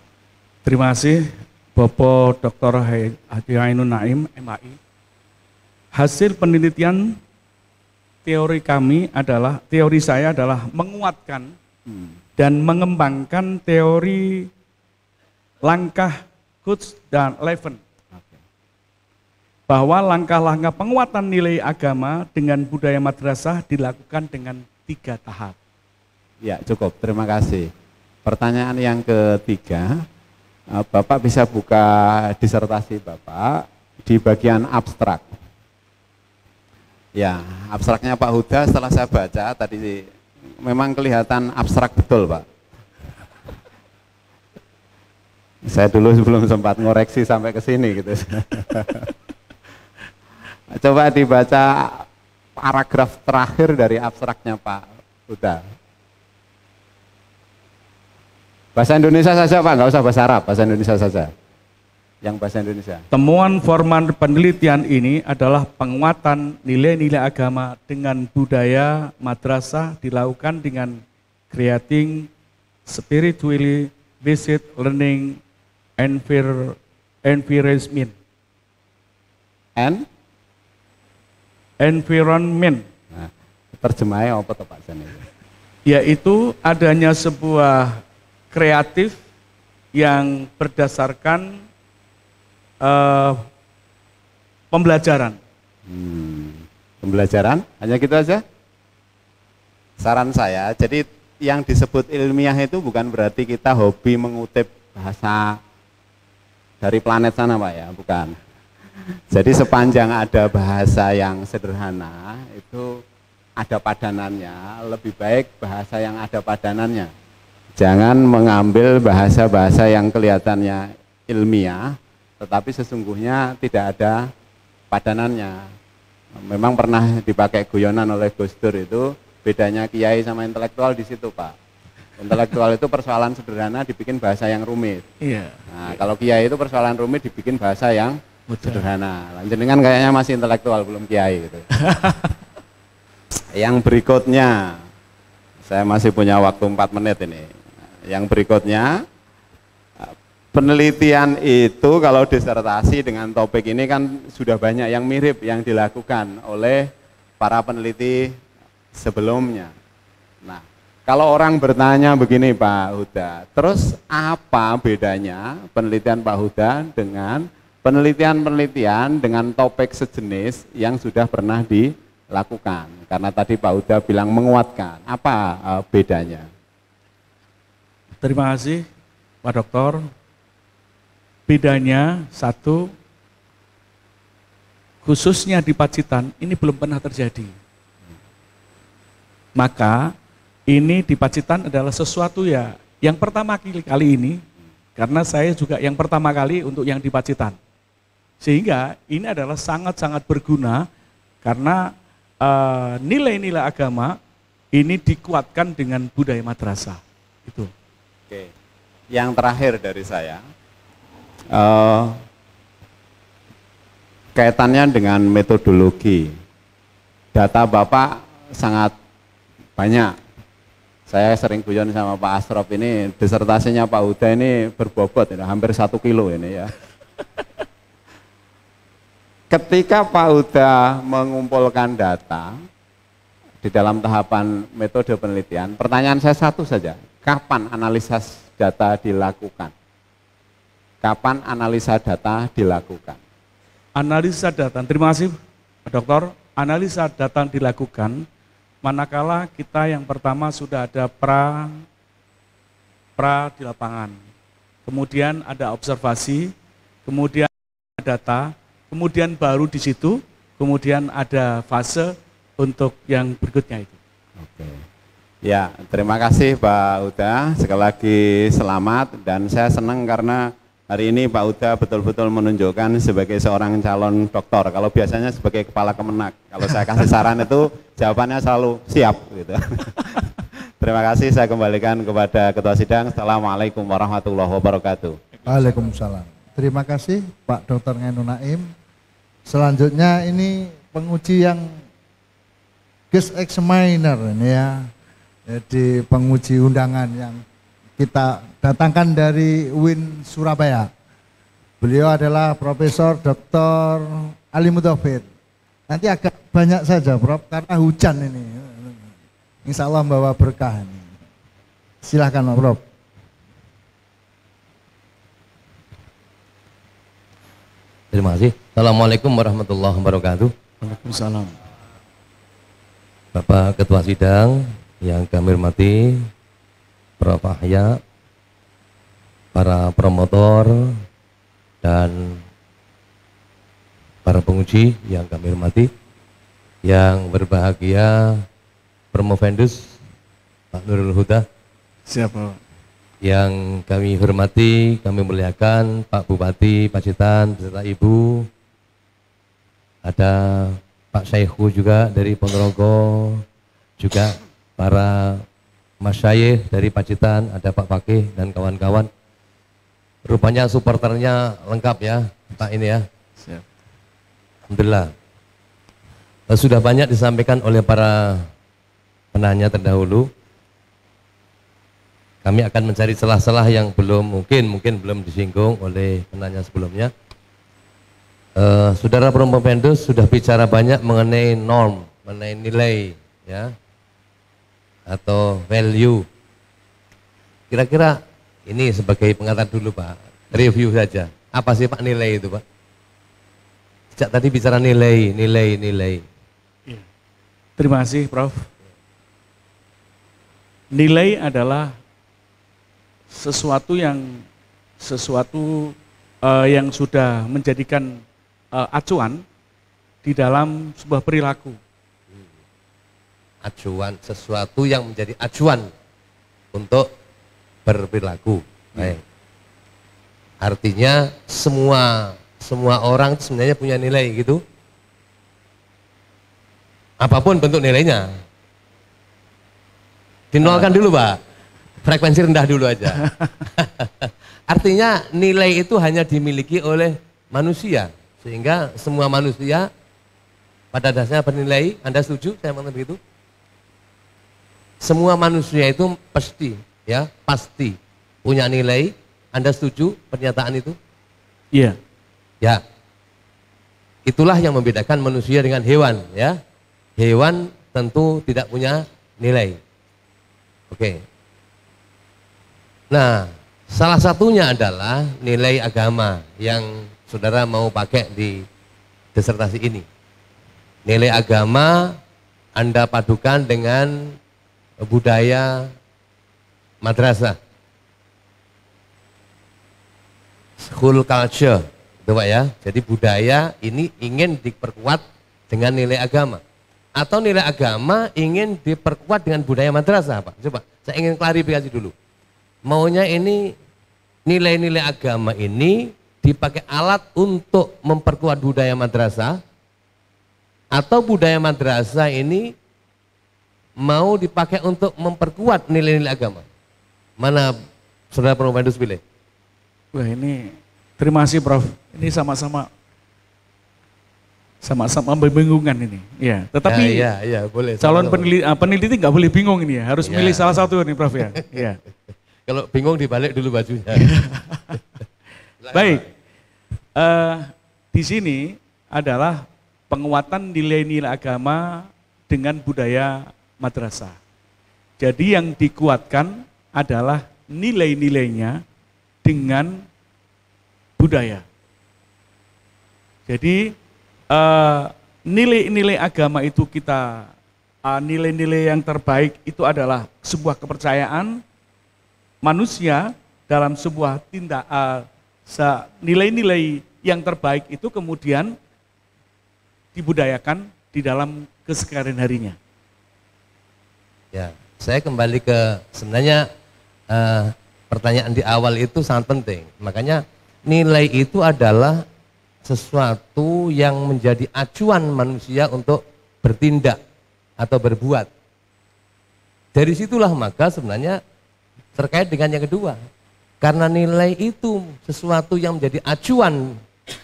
Terima kasih Bapak Dr. Haji Ainun Naim, MHI. Hasil penelitian teori saya adalah menguatkan dan mengembangkan teori langkah Kutz dan Leven. Bahwa langkah-langkah penguatan nilai agama dengan budaya madrasah dilakukan dengan 3 tahap. Ya cukup, terima kasih. Pertanyaan yang ketiga, Bapak bisa buka disertasi Bapak di bagian abstrak. Ya, abstraknya Pak Huda setelah saya baca tadi memang kelihatan abstrak betul, Pak. Saya dulu sebelum sempat ngoreksi sampai ke sini gitu. Coba dibaca paragraf terakhir dari abstraknya Pak Huda. Bahasa Indonesia saja Pak, nggak usah bahasa Arab, bahasa Indonesia saja. Yang bahasa Indonesia. Temuan formal penelitian ini adalah penguatan nilai-nilai agama dengan budaya madrasah dilakukan dengan creating spiritually based learning environment. Environment. Nah, terjemahnya apa tuh Pak Jan? Yaitu adanya sebuah kreatif yang berdasarkan pembelajaran. Pembelajaran, hanya gitu aja? Saran saya, jadi yang disebut ilmiah itu bukan berarti kita hobi mengutip bahasa dari planet sana Pak ya, bukan. Jadi sepanjang ada bahasa yang sederhana, itu ada padanannya, lebih baik bahasa yang ada padanannya. Jangan mengambil bahasa-bahasa yang kelihatannya ilmiah, tetapi sesungguhnya tidak ada padanannya. Memang pernah dipakai guyonan oleh Gus Dur itu, bedanya kiai sama intelektual di situ Pak. Intelektual itu persoalan sederhana dibikin bahasa yang rumit. Iya. Nah, kalau kiai itu persoalan rumit dibikin bahasa yang sederhana. Jenengan kayaknya masih intelektual belum kiai gitu. Yang berikutnya, saya masih punya waktu 4 menit ini. Yang berikutnya, penelitian itu kalau disertasi dengan topik ini kan sudah banyak yang mirip yang dilakukan oleh para peneliti sebelumnya. Nah, kalau orang bertanya begini Pak Huda, terus apa bedanya penelitian Pak Huda dengan penelitian-penelitian dengan topik sejenis yang sudah pernah dilakukan? Karena tadi Pak Huda bilang menguatkan, apa bedanya? Terima kasih Pak Dokter. Bedanya satu, khususnya di Pacitan ini belum pernah terjadi. Maka ini di Pacitan adalah sesuatu ya yang pertama kali ini, karena saya juga yang pertama kali untuk yang di Pacitan. Sehingga ini adalah sangat-sangat berguna karena nilai-nilai agama ini dikuatkan dengan budaya madrasah. Itu. Oke. Yang terakhir dari saya, kaitannya dengan metodologi. Data Bapak sangat banyak. Saya sering guyon sama Pak Asrop ini, disertasinya Pak Huda ini berbobot, ini, hampir 1 kilo ini ya. Ketika Pak Huda mengumpulkan data di dalam tahapan metode penelitian, pertanyaan saya satu saja, kapan analisa data dilakukan? Kapan analisa data dilakukan? Analisa data, terima kasih Pak Dokter. Analisa data dilakukan manakala kita yang pertama sudah ada pra di lapangan, kemudian ada observasi, kemudian data, kemudian baru di situ, kemudian ada fase untuk yang berikutnya itu. Oke. Ya, terima kasih Pak Huda. Sekali lagi selamat dan saya senang karena hari ini Pak Huda betul-betul menunjukkan sebagai seorang calon doktor. Kalau biasanya sebagai kepala Kemenak, kalau saya kasih saran itu jawabannya selalu siap gitu. Terima kasih, saya kembalikan kepada Ketua Sidang. Assalamualaikum warahmatullahi wabarakatuh. Waalaikumsalam. Terima kasih Pak Dr. Ainun Naim. Selanjutnya ini penguji yang guest examiner ini ya. Jadi penguji undangan yang kita datangkan dari UIN Surabaya. Beliau adalah Profesor Dr. Ali Mutofid. Nanti agak banyak saja Prof, karena hujan ini. Insya Allah membawa berkah ini. Silahkan Prof. Terima kasih. Assalamualaikum warahmatullahi wabarakatuh. Waalaikumsalam. Bapak Ketua Sidang yang kami hormati, Prof. Ahya, para promotor, dan para penguji yang kami hormati. yang berbahagia Promovendus Pak Nurul Huda. Siapa? Yang kami hormati, kami muliakan Pak Bupati Pacitan beserta Ibu. Ada Pak Syekhu juga dari Ponorogo, juga para masyayikh dari Pacitan, ada Pak Fakih dan kawan-kawan. Rupanya supporternya lengkap ya, Pak ini ya. Siap. Alhamdulillah. Sudah banyak disampaikan oleh para penanya terdahulu. Kami akan mencari celah-celah yang mungkin belum disinggung oleh penanya sebelumnya. Saudara Promovendus sudah bicara banyak mengenai norm, mengenai nilai, ya, atau value. Kira-kira ini sebagai pengantar dulu Pak, review saja. Apa sih Pak nilai itu Pak? Sejak tadi bicara nilai. Iya. Terima kasih Prof. Nilai adalah sesuatu yang sudah menjadikan acuan di dalam sebuah perilaku. Acuan, sesuatu yang menjadi acuan untuk berperilaku. Baik. Artinya semua orang sebenarnya punya nilai gitu. Apapun bentuk nilainya. Dinolkan dulu Pak, frekuensi rendah dulu aja. Artinya nilai itu hanya dimiliki oleh manusia, sehingga semua manusia pada dasarnya bernilai. Anda setuju saya mengatakan begitu? Semua manusia itu pasti punya nilai. Anda setuju pernyataan itu? Iya. Ya. Itulah yang membedakan manusia dengan hewan, ya. Hewan tentu tidak punya nilai. Oke. Nah, salah satunya adalah nilai agama yang saudara mau pakai di disertasi ini. Nilai agama Anda padukan dengan budaya madrasah, school culture, itu Pak ya. Jadi budaya ini ingin diperkuat dengan nilai agama. Atau nilai agama ingin diperkuat dengan budaya madrasah Pak. Coba, saya ingin klarifikasi dulu. Maunya ini nilai-nilai agama ini dipakai alat untuk memperkuat budaya madrasah, atau budaya madrasah ini mau dipakai untuk memperkuat nilai-nilai agama? Mana saudara Promovendus pilih? Wah ini, terima kasih Prof. Ini sama-sama membingungkan ini. Ya, tetapi ya, boleh. calon peneliti nggak boleh bingung ini ya, harus milih salah satu nih Prof ya. Ya. Kalau bingung dibalik dulu bajunya. Baik, di sini adalah penguatan nilai-nilai agama dengan budaya madrasah. Jadi yang dikuatkan adalah nilai-nilainya dengan budaya. Jadi nilai-nilai agama itu nilai-nilai yang terbaik itu adalah sebuah kepercayaan manusia dalam sebuah nilai-nilai yang terbaik itu kemudian dibudayakan di dalam keseharian harinya. Ya, saya kembali ke sebenarnya pertanyaan di awal itu sangat penting. Makanya nilai itu adalah sesuatu yang menjadi acuan manusia untuk bertindak atau berbuat. Dari situlah maka sebenarnya terkait dengan yang kedua. Karena nilai itu sesuatu yang menjadi acuan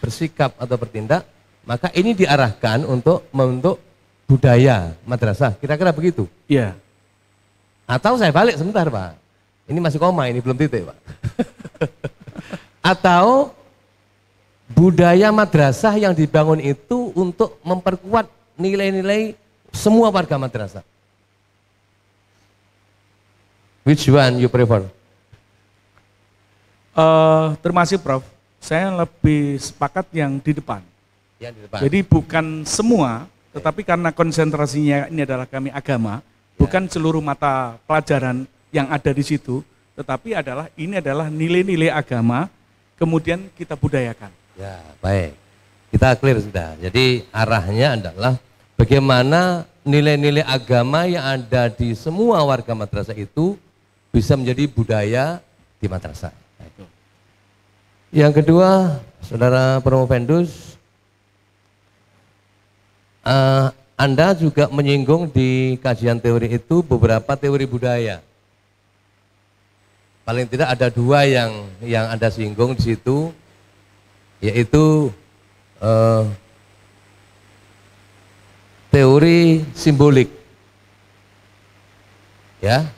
bersikap atau bertindak, maka ini diarahkan untuk membentuk budaya madrasah. Kira-kira begitu? Iya. Atau saya balik sebentar Pak. Ini masih koma, ini belum titik Pak. Atau budaya madrasah yang dibangun itu untuk memperkuat nilai-nilai semua warga madrasah. Which one you prefer? Terima kasih Prof. Saya lebih sepakat yang di depan. Yang di depan. Jadi bukan semua, tetapi karena konsentrasinya ini adalah kami agama, bukan seluruh mata pelajaran yang ada di situ, tetapi ini adalah nilai-nilai agama, kemudian kita budayakan. Ya, baik. Kita clear sudah. Jadi arahnya adalah bagaimana nilai-nilai agama yang ada di semua warga madrasah itu bisa menjadi budaya di madrasah. Yang kedua, Saudara Promovendus, Anda juga menyinggung di kajian teori itu beberapa teori budaya. Paling tidak ada dua yang Anda singgung di situ, yaitu teori simbolik, ya,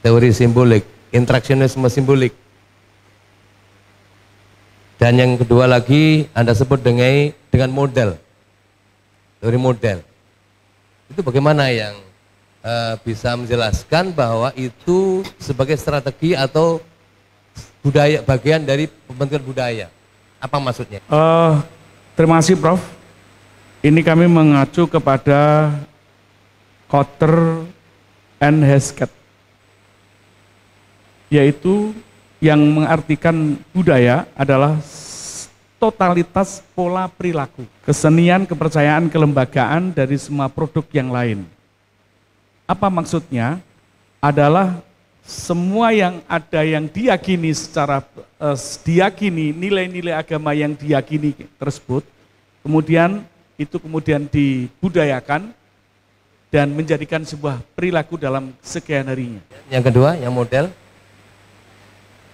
teori simbolik, interaksionisme simbolik. Dan yang kedua lagi Anda sebut dengan model, teori model. Itu bagaimana yang bisa menjelaskan bahwa itu sebagai strategi atau budaya, bagian dari pembentukan budaya? Apa maksudnya? Terima kasih Prof. Ini kami mengacu kepada Kotter and Hesketh, yaitu yang mengartikan budaya adalah totalitas pola perilaku, kesenian, kepercayaan, kelembagaan dari semua produk yang lain. Apa maksudnya? Adalah semua yang ada yang diyakini diyakini nilai-nilai agama yang diyakini tersebut, kemudian dibudayakan dan menjadikan sebuah perilaku dalam sekian harinya. Yang kedua, yang model.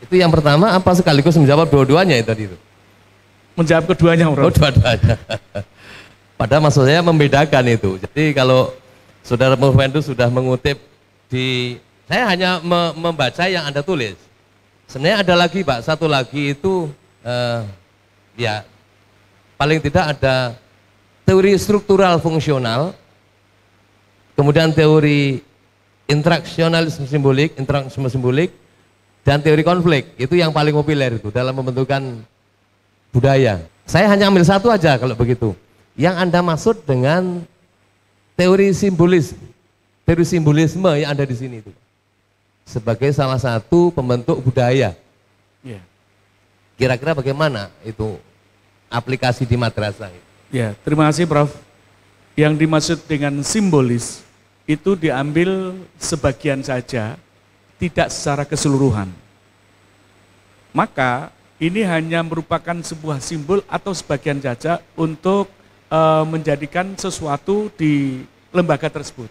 Itu yang pertama apa sekaligus menjawab dua-duanya itu tadi itu? Menjawab keduanya, Bro. Oh, dua-duanya. Padahal maksud saya membedakan itu. Jadi kalau Saudara Promovendus sudah mengutip saya hanya membaca yang Anda tulis. Sebenarnya ada lagi Pak, satu lagi itu ya paling tidak ada teori struktural fungsional, kemudian teori interaksionalisme simbolik, dan teori konflik. Itu yang paling populer itu dalam pembentukan budaya. Saya hanya ambil satu aja kalau begitu. Yang Anda maksud dengan teori simbolisme yang ada di sini itu sebagai salah satu pembentuk budaya. Kira-kira bagaimana itu aplikasi di madrasah? Ya, terima kasih Prof. Yang dimaksud dengan simbolis itu diambil sebagian saja, tidak secara keseluruhan. Maka ini hanya merupakan sebuah simbol atau sebagian saja untuk menjadikan sesuatu di lembaga tersebut.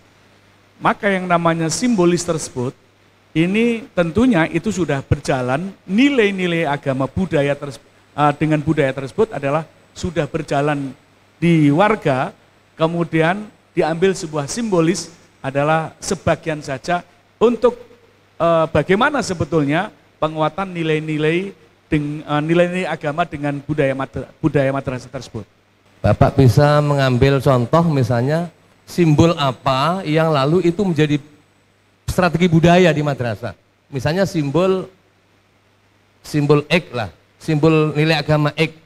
Maka yang namanya simbolis tersebut, ini tentunya itu sudah berjalan, nilai-nilai agama budaya dengan budaya tersebut adalah sudah berjalan di warga, kemudian diambil sebuah simbolis adalah sebagian saja untuk bagaimana sebetulnya penguatan nilai-nilai agama dengan budaya madrasah tersebut. Bapak bisa mengambil contoh misalnya simbol apa yang lalu itu menjadi strategi budaya di madrasah. Misalnya simbol X lah, simbol nilai agama X.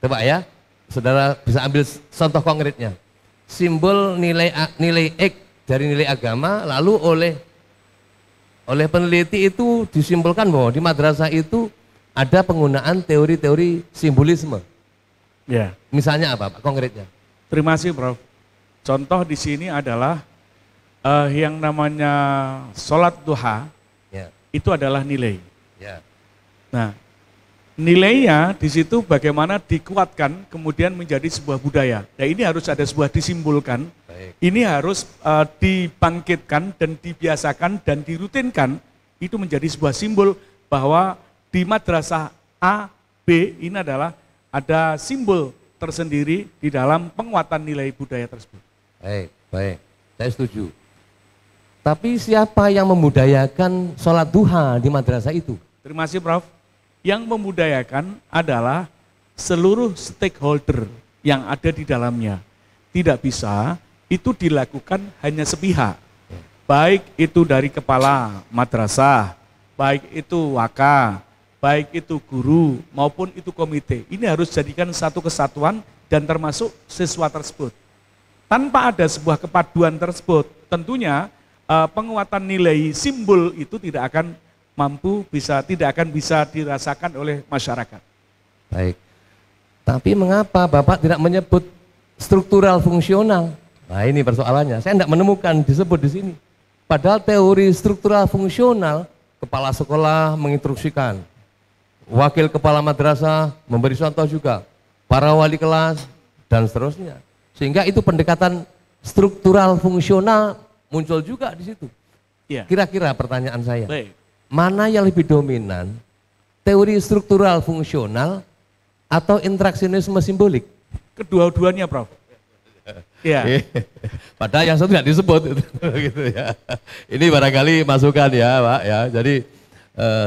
Coba ya, Saudara bisa ambil contoh konkretnya. Simbol nilai X dari nilai agama lalu oleh peneliti itu disimpulkan bahwa di madrasah itu ada penggunaan teori-teori simbolisme. Ya. Misalnya apa Pak konkretnya? Terima kasih Prof. Contoh di sini adalah yang namanya sholat duha, ya, itu adalah nilai. Ya. Nah, nilainya di situ bagaimana dikuatkan kemudian menjadi sebuah budaya. Nah, ini harus ada sebuah disimbolkan. Baik. Ini harus dibangkitkan dan dibiasakan dan dirutinkan. Itu menjadi sebuah simbol bahwa di madrasah A, B ini adalah ada simbol tersendiri di dalam penguatan nilai budaya tersebut. Baik, saya setuju. Tapi siapa yang membudayakan sholat duha di madrasah itu? Terima kasih Prof. Yang membudayakan adalah seluruh stakeholder yang ada di dalamnya. Tidak bisa itu dilakukan hanya sepihak. Baik itu dari kepala madrasah, baik itu waka, baik itu guru maupun itu komite. Ini harus jadikan satu kesatuan dan termasuk siswa tersebut. Tanpa ada sebuah kepaduan tersebut, tentunya penguatan nilai simbol itu tidak akan bisa dirasakan oleh masyarakat. Baik. Tapi mengapa Bapak tidak menyebut struktural fungsional. Nah ini persoalannya, saya tidak menemukan disebut di sini. Padahal teori struktural fungsional, kepala sekolah menginstruksikan, wakil kepala madrasah memberi contoh juga, para wali kelas, dan seterusnya. Sehingga itu pendekatan struktural fungsional muncul juga di situ. Ya. Kira-kira pertanyaan saya, Baik. mana yang lebih dominan, teori struktural fungsional atau interaksionisme simbolik? Kedua-duanya, Prof. Ya. Padahal yang satu tidak disebut gitu ya. Ini barangkali masukan ya, Pak ya. Jadi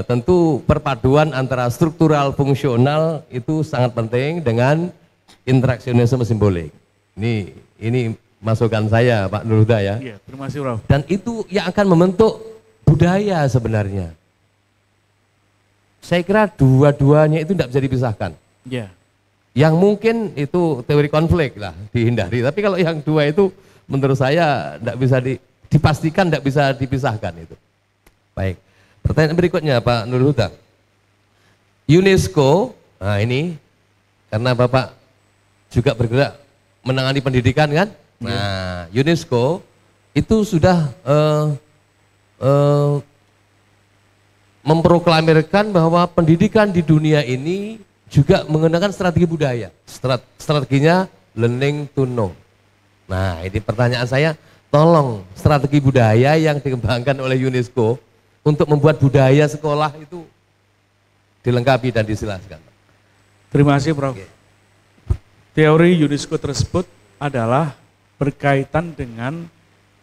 tentu perpaduan antara struktural fungsional itu sangat penting dengan interaksionisme simbolik. Ini masukan saya, Pak Nur Huda ya. Iya, terima kasih, Prof. Dan itu yang akan membentuk budaya sebenarnya. Saya kira dua-duanya itu tidak bisa dipisahkan. Ya. Yang mungkin itu teori konflik lah dihindari. Tapi kalau yang dua itu menurut saya tidak bisa dipastikan, tidak bisa dipisahkan itu. Baik. Pertanyaan berikutnya Pak Nur Huda. UNESCO, nah ini karena Bapak juga bergerak menangani pendidikan kan? Nah, UNESCO itu sudah memproklamirkan bahwa pendidikan di dunia ini juga menggunakan strategi budaya. Strateginya learning to know. Nah, ini pertanyaan saya, tolong strategi budaya yang dikembangkan oleh UNESCO untuk membuat budaya sekolah itu dilengkapi dan dijelaskan. Terima kasih, Prof. Teori UNESCO tersebut adalah berkaitan dengan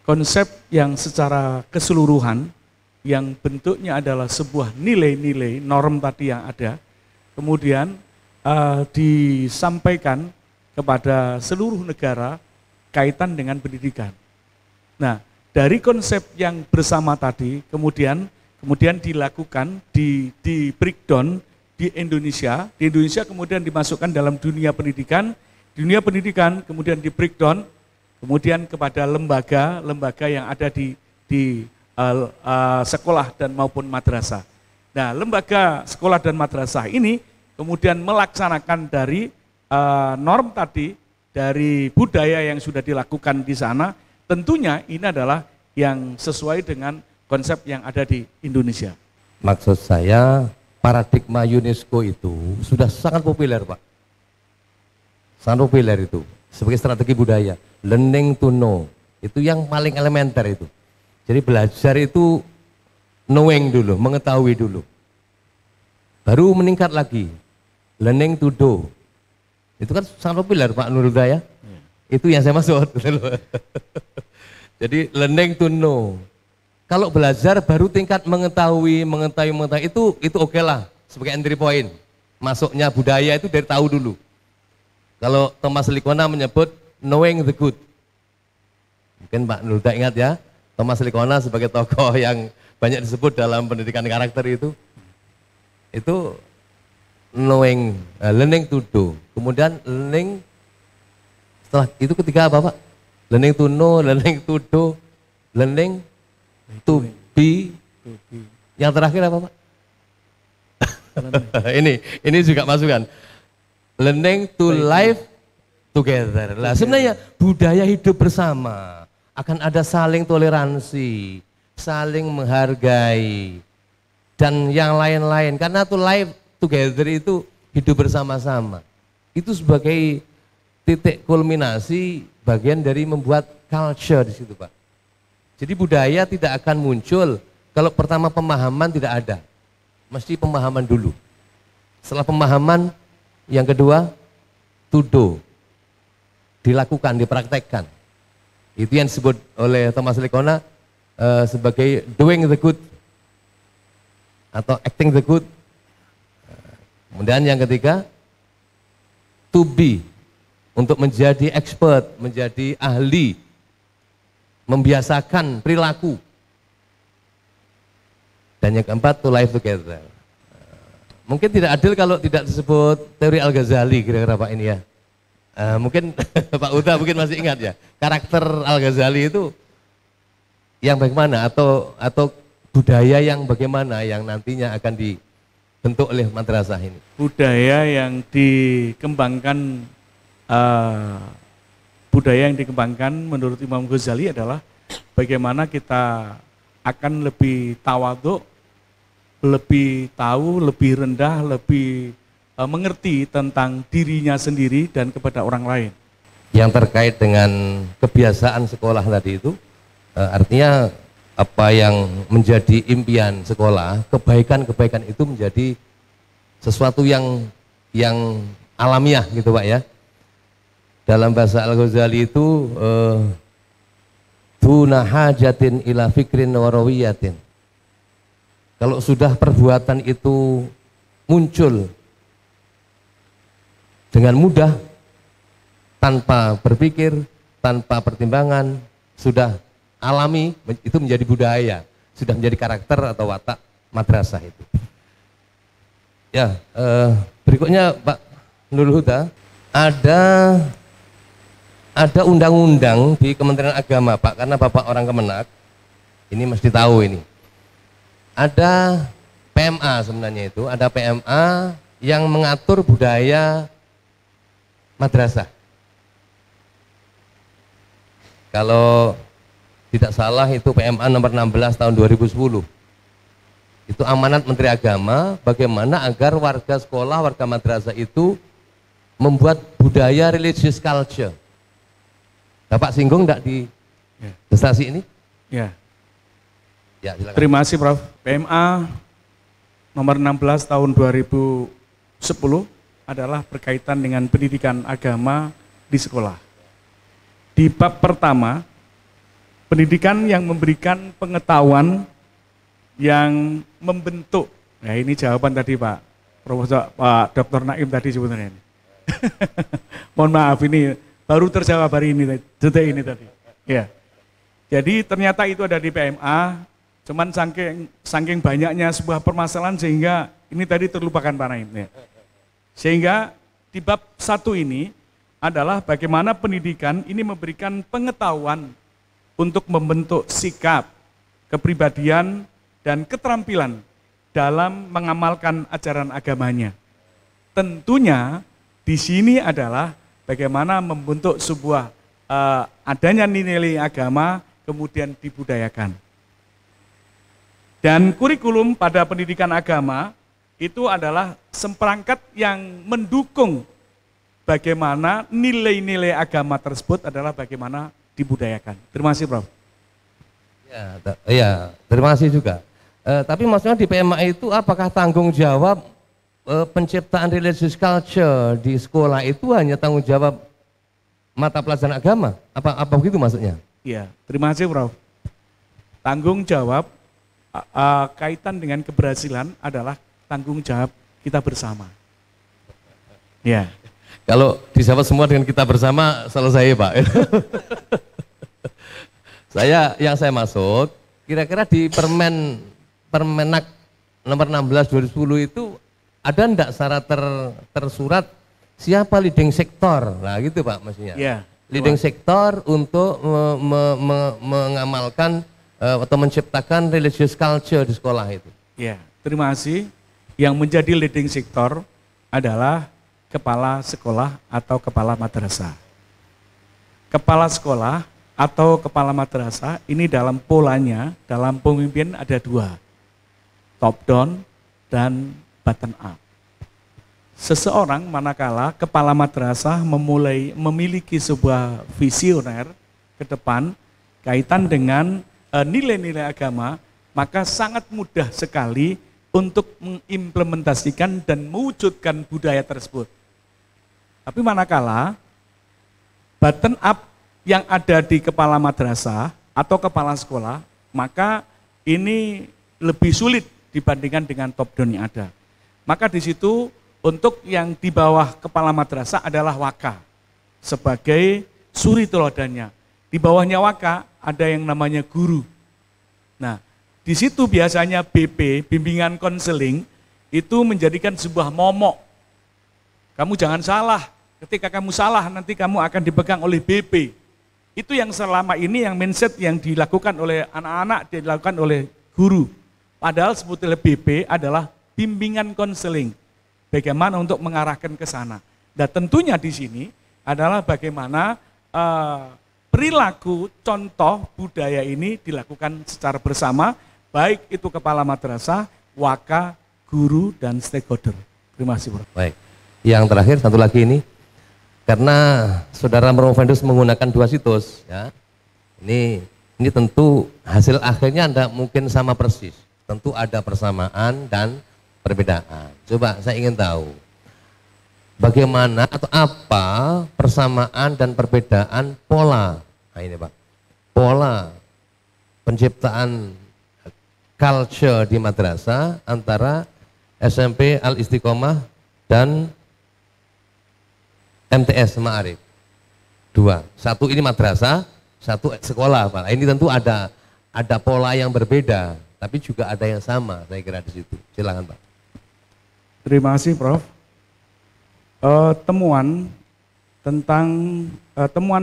konsep yang secara keseluruhan yang bentuknya adalah sebuah nilai-nilai norm tadi yang ada, kemudian disampaikan kepada seluruh negara kaitan dengan pendidikan. Nah, dari konsep yang bersama tadi kemudian dilakukan di breakdown di Indonesia kemudian dimasukkan dalam dunia pendidikan kemudian di breakdown kemudian kepada lembaga yang ada di sekolah dan maupun madrasah. Nah, lembaga sekolah dan madrasah ini kemudian melaksanakan dari norm tadi, dari budaya yang sudah dilakukan di sana, tentunya ini adalah yang sesuai dengan konsep yang ada di Indonesia. Maksud saya, paradigma UNESCO itu sudah sangat populer, Pak. Sangat populer itu, sebagai strategi budaya. Learning to know, itu yang paling elementer itu. Jadi belajar itu knowing dulu, mengetahui dulu. Baru meningkat lagi, learning to do. Itu kan sangat populer Pak Nur Huda ya. Itu yang saya maksud. Jadi learning to know. Kalau belajar baru tingkat mengetahui itu oke lah sebagai entry point. Masuknya budaya itu dari tahu dulu. Kalau Thomas Likona menyebut knowing the good. Mungkin Pak Nur Huda ingat ya, Thomas Likona sebagai tokoh yang banyak disebut dalam pendidikan karakter itu knowing, learning to do. Kemudian learning, setelah itu ketiga apa Pak? Learning to know, learning to do, learning to be. Yang terakhir apa Pak? ini juga masukan. Learning to live together. Lah sebenarnya budaya hidup bersama akan ada saling toleransi, saling menghargai, dan yang lain-lain. Karena tuh live together itu hidup bersama-sama. Itu sebagai titik kulminasi bagian dari membuat culture di situ, Pak. Jadi budaya tidak akan muncul kalau pertama pemahaman tidak ada. Mesti pemahaman dulu. Setelah pemahaman, yang kedua, to do. Dilakukan, dipraktekkan. Itu yang disebut oleh Thomas Likona sebagai doing the good atau acting the good. Kemudian yang ketiga, to be, untuk menjadi expert, menjadi ahli, membiasakan perilaku. Dan yang keempat, to live together. Mungkin tidak adil kalau tidak disebut teori Al-Ghazali kira-kira Pak ini ya. Mungkin Pak Huda mungkin masih ingat ya, karakter Al-Ghazali itu yang bagaimana atau budaya yang bagaimana yang nantinya akan dibentuk oleh madrasah ini? Budaya yang dikembangkan budaya yang dikembangkan menurut Imam Ghazali adalah bagaimana kita akan lebih tawadhu, lebih tahu, lebih rendah, lebih mengerti tentang dirinya sendiri dan kepada orang lain. Yang terkait dengan kebiasaan sekolah tadi itu, artinya apa yang menjadi impian sekolah, kebaikan-kebaikan itu menjadi sesuatu yang alamiah gitu Pak ya. Dalam bahasa Al-Ghazali itu duna hajatin ila fikrin warawiyatin. Kalau sudah perbuatan itu muncul dengan mudah, tanpa berpikir, tanpa pertimbangan, sudah alami, itu menjadi budaya, sudah menjadi karakter atau watak madrasah itu. Ya, berikutnya Pak Nurul Huda, ada undang-undang di Kementerian Agama Pak, karena Bapak orang Kemenak, ini mesti tahu ini. Ada PMA sebenarnya itu, ada PMA yang mengatur budaya madrasah. Kalau tidak salah itu PMA nomor 16 tahun 2010. Itu amanat Menteri Agama bagaimana agar warga sekolah, warga madrasah itu membuat budaya religious culture. Bapak singgung enggak di prestasi ini? Ya. Ya, silakan. Terima kasih Prof. PMA nomor 16 tahun 2010 adalah berkaitan dengan pendidikan agama di sekolah. Di bab pertama, pendidikan yang memberikan pengetahuan yang membentuk. Nah ini jawaban tadi Pak Profesor Pak Dr. Naim tadi sebenarnya ini. Mohon maaf ini baru terjawab hari ini, detik ini tadi. Ya. Jadi ternyata itu ada di PMA, cuman saking banyaknya sebuah permasalahan sehingga ini tadi terlupakan Pak Naim. Ya. Sehingga di bab 1 ini adalah bagaimana pendidikan ini memberikan pengetahuan untuk membentuk sikap, kepribadian, dan keterampilan dalam mengamalkan ajaran agamanya. Tentunya di sini adalah bagaimana membentuk sebuah adanya nilai agama kemudian dibudayakan. Dan kurikulum pada pendidikan agama itu adalah seperangkat yang mendukung bagaimana nilai-nilai agama tersebut adalah bagaimana dibudayakan. Terima kasih Prof. Ya, terima kasih juga. Tapi maksudnya di PMA itu apakah tanggung jawab penciptaan religious culture di sekolah itu hanya tanggung jawab mata pelajaran agama? Apa begitu maksudnya? Iya, terima kasih Prof. Tanggung jawab kaitan dengan keberhasilan adalah tanggung jawab kita bersama. Ya. Kalau dijawab semua dengan kita bersama selesai Pak. Yang saya maksud, kira-kira di Permenak nomor 16 2010 itu ada enggak syarat tersurat siapa leading sektor? Nah gitu Pak maksudnya. Ya, leading sektor untuk mengamalkan atau menciptakan religious culture di sekolah itu. Ya, terima kasih. Yang menjadi leading sektor adalah kepala sekolah atau kepala madrasah. Kepala sekolah atau kepala madrasah ini dalam polanya, dalam pemimpin ada 2. Top down dan bottom up. Seseorang manakala kepala madrasah memiliki sebuah visioner ke depan kaitan dengan nilai-nilai agama, maka sangat mudah sekali untuk mengimplementasikan dan mewujudkan budaya tersebut. Tapi manakala bottom up yang ada di kepala madrasah atau kepala sekolah, maka ini lebih sulit dibandingkan dengan top down yang ada. Maka di situ untuk yang di bawah kepala madrasah adalah waka sebagai suri teladannya. Di bawahnya waka ada yang namanya guru. Nah, di situ biasanya BP, bimbingan konseling, itu menjadikan sebuah momok. Kamu jangan salah, ketika kamu salah nanti kamu akan dipegang oleh BP. Itu yang selama ini yang mindset yang dilakukan oleh anak-anak, dilakukan oleh guru. Padahal sebetulnya BP adalah bimbingan konseling. Bagaimana untuk mengarahkan ke sana. Dan tentunya di sini adalah bagaimana perilaku contoh budaya ini dilakukan secara bersama, baik itu kepala madrasah, waka, guru, dan stakeholder. Terima kasih, Prof. Baik. Yang terakhir satu lagi ini, karena saudara Promovendus menggunakan 2 situs, ya. Ini tentu hasil akhirnya tidak mungkin sama persis. Tentu ada persamaan dan perbedaan. Coba saya ingin tahu, bagaimana atau apa persamaan dan perbedaan pola, nah ini Pak, pola penciptaan culture di madrasah antara SMP Al-Istiqomah dan MTS Ma'arif. 2, satu ini madrasah, satu sekolah Pak. Ini tentu ada pola yang berbeda, tapi juga ada yang sama, saya kira di situ. Silakan Pak. Terima kasih, Prof. Temuan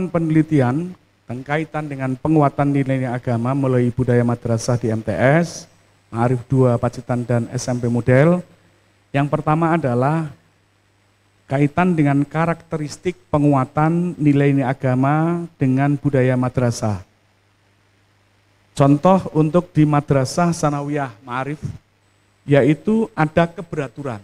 penelitian tentang kaitan dengan penguatan nilai agama melalui budaya madrasah di MTS, Ma'arif 2 Pacitan dan SMP Model. Yang pertama adalah kaitan dengan karakteristik penguatan nilai-nilai agama dengan budaya madrasah. Contoh untuk di Madrasah Sanawiyah Ma'arif, yaitu ada keberaturan.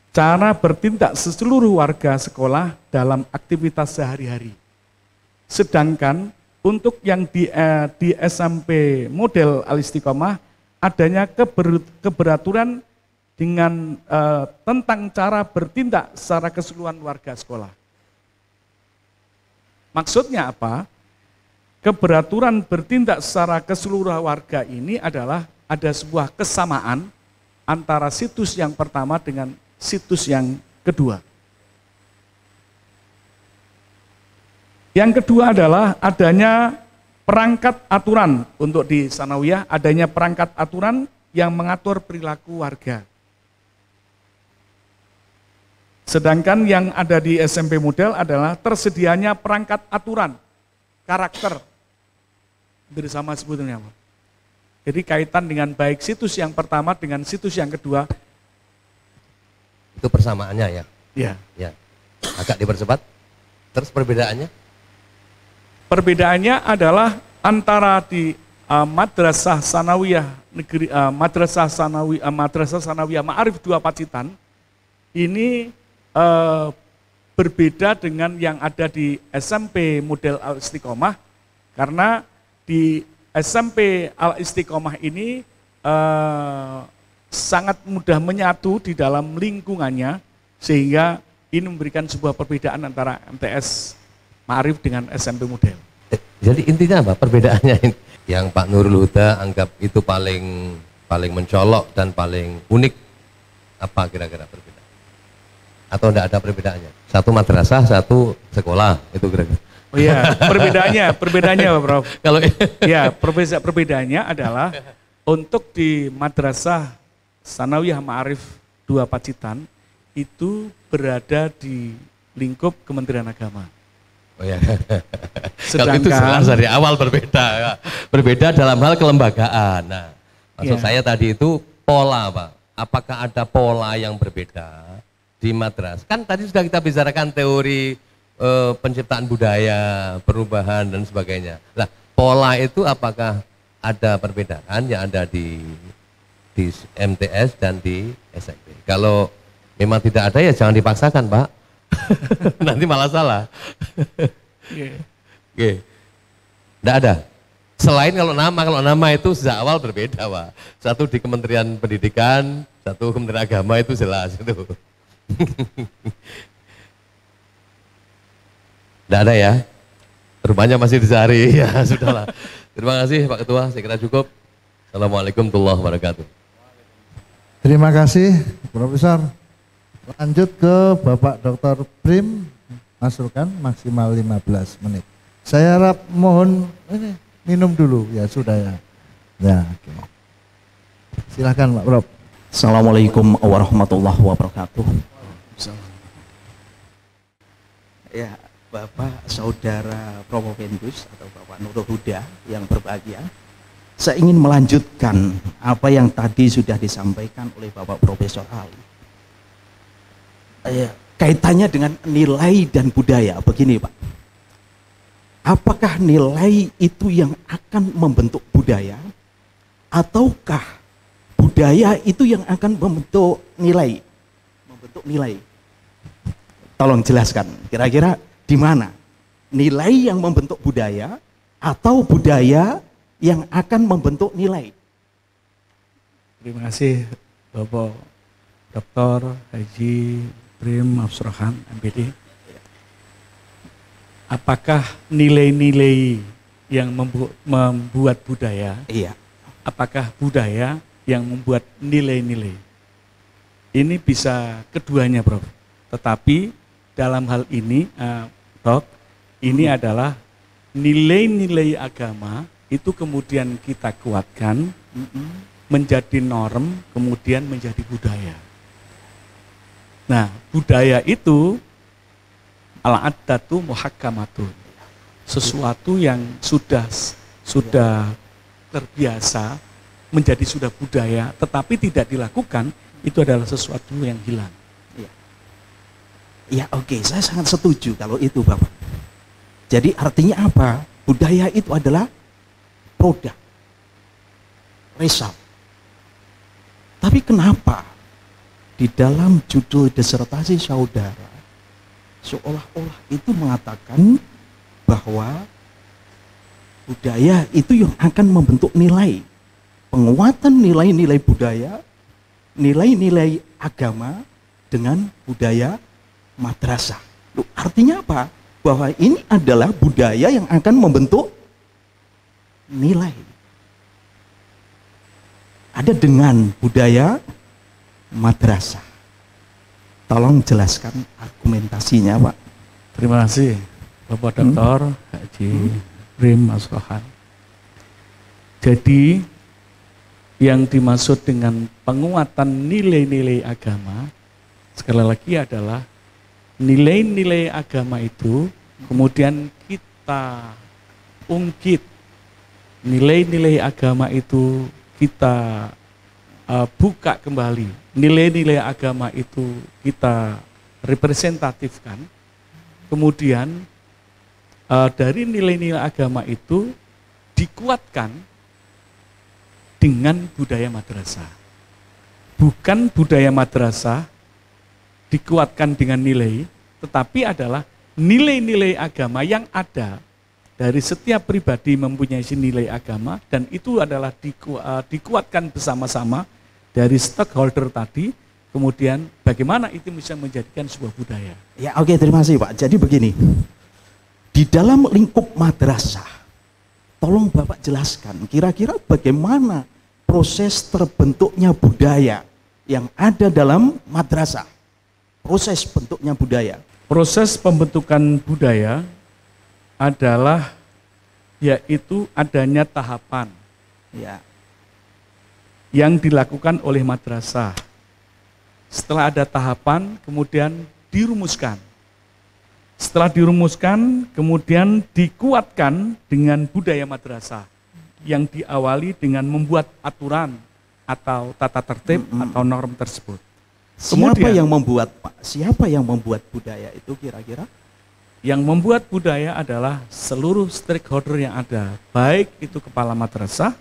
Cara bertindak seluruh warga sekolah dalam aktivitas sehari-hari. Sedangkan untuk yang di SMP Model Al-Istiqomah, adanya keberaturan dengan tentang cara bertindak secara keseluruhan warga sekolah. Maksudnya apa? Keberaturan bertindak secara keseluruhan warga ini adalah ada sebuah kesamaan antara situs yang pertama dengan situs yang kedua. Yang kedua adalah adanya perangkat aturan untuk di Sanawiyah, adanya perangkat aturan yang mengatur perilaku warga. Sedangkan yang ada di SMP Model adalah tersedianya perangkat aturan, karakter. Hampir sama sebetulnya. Jadi kaitan dengan baik situs yang pertama dengan situs yang kedua. Itu persamaannya ya? Ya. Ya. Agak dipercepat. Terus perbedaannya? Perbedaannya adalah antara di Madrasah Sanawiyah Negeri Madrasah Sanawiyah Ma'arif 2 Pacitan ini berbeda dengan yang ada di SMP Model Al-Istiqomah, karena di SMP Al-Istiqomah ini sangat mudah menyatu di dalam lingkungannya, sehingga ini memberikan sebuah perbedaan antara MTS Ma'arif dengan SMP Model. Jadi intinya apa perbedaannya? Yang Pak Nurul Huda anggap itu paling mencolok dan paling unik, apa kira-kira perbedaan? Atau tidak ada perbedaannya? Satu madrasah, satu sekolah, itu kira-kira. Oh iya, perbedaannya Pak Prof. Kalau ya, perbedaannya adalah untuk di Madrasah Sanawiyah Ma'arif 2 Pacitan itu berada di lingkup Kementerian Agama. Oh ya. Kalau itu jelas dari awal berbeda. Berbeda dalam hal kelembagaan. Nah, maksud saya tadi itu pola, Pak. Apakah ada pola yang berbeda di madrasah? Kan tadi sudah kita bicarakan teori penciptaan budaya, perubahan dan sebagainya. Nah, pola itu apakah ada perbedaan yang ada di MTS dan di SMP? Kalau memang tidak ada ya jangan dipaksakan, Pak. Nanti malah salah. Oke. Tidak ada. Selain kalau nama itu sejak awal berbeda, Pak. Satu di Kementerian Pendidikan, satu Kementerian Agama, itu jelas itu. Tidak ada ya. Rupanya masih dicari. Ya sudahlah. Terima kasih Pak Ketua, saya kira cukup. Assalamualaikum warahmatullahi wabarakatuh. Terima kasih Profesor. Lanjut ke Bapak Dr. Prim, masukkan maksimal 15 menit. Saya harap mohon ini minum dulu, ya sudah ya. Ya, oke. Silakan Pak Prof. Assalamualaikum warahmatullahi wabarakatuh. Ya, Bapak Saudara Promovendus atau Bapak Nurul Huda yang berbahagia, saya ingin melanjutkan apa yang tadi sudah disampaikan oleh Bapak Profesor Ali. kaitannya dengan nilai dan budaya. Begini Pak, apakah nilai itu yang akan membentuk budaya, ataukah budaya itu yang akan membentuk nilai? Membentuk nilai. Tolong jelaskan, kira-kira di mana nilai yang membentuk budaya atau budaya yang akan membentuk nilai? Terima kasih Bapak Dr. Haji Prim Afsrohan, MPD. Apakah nilai-nilai yang membuat budaya? Iya. Apakah budaya yang membuat nilai-nilai? Ini bisa keduanya, Prof. Tetapi dalam hal ini, Dok, ini adalah nilai-nilai agama itu kemudian kita kuatkan menjadi norm, kemudian menjadi budaya. Nah, budaya itu al-addatu muhakkamatun. Sesuatu yang sudah terbiasa menjadi sudah budaya, tetapi tidak dilakukan, itu adalah sesuatu yang hilang. Ya oke, saya sangat setuju kalau itu Bapak. Jadi artinya apa? Budaya itu adalah produk, result. Tapi kenapa di dalam judul disertasi saudara seolah-olah itu mengatakan bahwa budaya itu yang akan membentuk nilai, penguatan nilai-nilai budaya, nilai-nilai agama dengan budaya madrasah. Loh, artinya apa? Bahwa ini adalah budaya yang akan membentuk nilai. Ada dengan budaya madrasah. Tolong jelaskan argumentasinya, Pak. Terima kasih Bapak Dr. Haji Prim Afsrohan. Jadi yang dimaksud dengan penguatan nilai-nilai agama sekali lagi adalah nilai-nilai agama itu kemudian kita ungkit, nilai-nilai agama itu kita buka kembali, nilai-nilai agama itu kita representatifkan, kemudian dari nilai-nilai agama itu dikuatkan dengan budaya madrasah. Bukan budaya madrasah dikuatkan dengan nilai, tetapi adalah nilai-nilai agama yang ada dari setiap pribadi mempunyai nilai agama, dan itu adalah dikuatkan bersama-sama dari stakeholder tadi, kemudian bagaimana itu bisa menjadikan sebuah budaya. Ya oke, terima kasih Pak. Jadi begini, di dalam lingkup madrasah, tolong Bapak jelaskan kira-kira bagaimana proses terbentuknya budaya yang ada dalam madrasah. Proses bentuknya budaya. Proses pembentukan budaya adalah yaitu adanya tahapan yang dilakukan oleh madrasah. Setelah ada tahapan, kemudian dirumuskan. Setelah dirumuskan, kemudian dikuatkan dengan budaya madrasah yang diawali dengan membuat aturan atau tata tertib atau norm tersebut. Siapa yang membuat, Pak? Siapa yang membuat budaya itu kira-kira? Yang membuat budaya adalah seluruh stakeholder yang ada, baik itu kepala madrasah,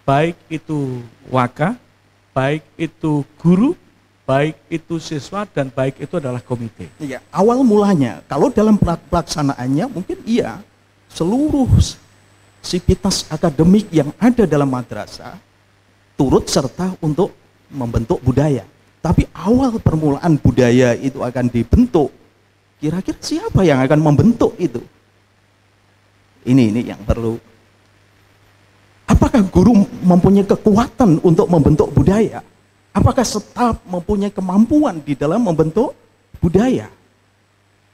baik itu waka, baik itu guru, baik itu siswa, dan baik itu adalah komite. Iya, awal mulanya, kalau dalam pelaksanaannya mungkin iya, seluruh sivitas akademik yang ada dalam madrasah turut serta untuk membentuk budaya. Tapi awal permulaan budaya itu akan dibentuk, kira-kira siapa yang akan membentuk itu? Ini yang perlu. Apakah guru mempunyai kekuatan untuk membentuk budaya? Apakah staf mempunyai kemampuan di dalam membentuk budaya?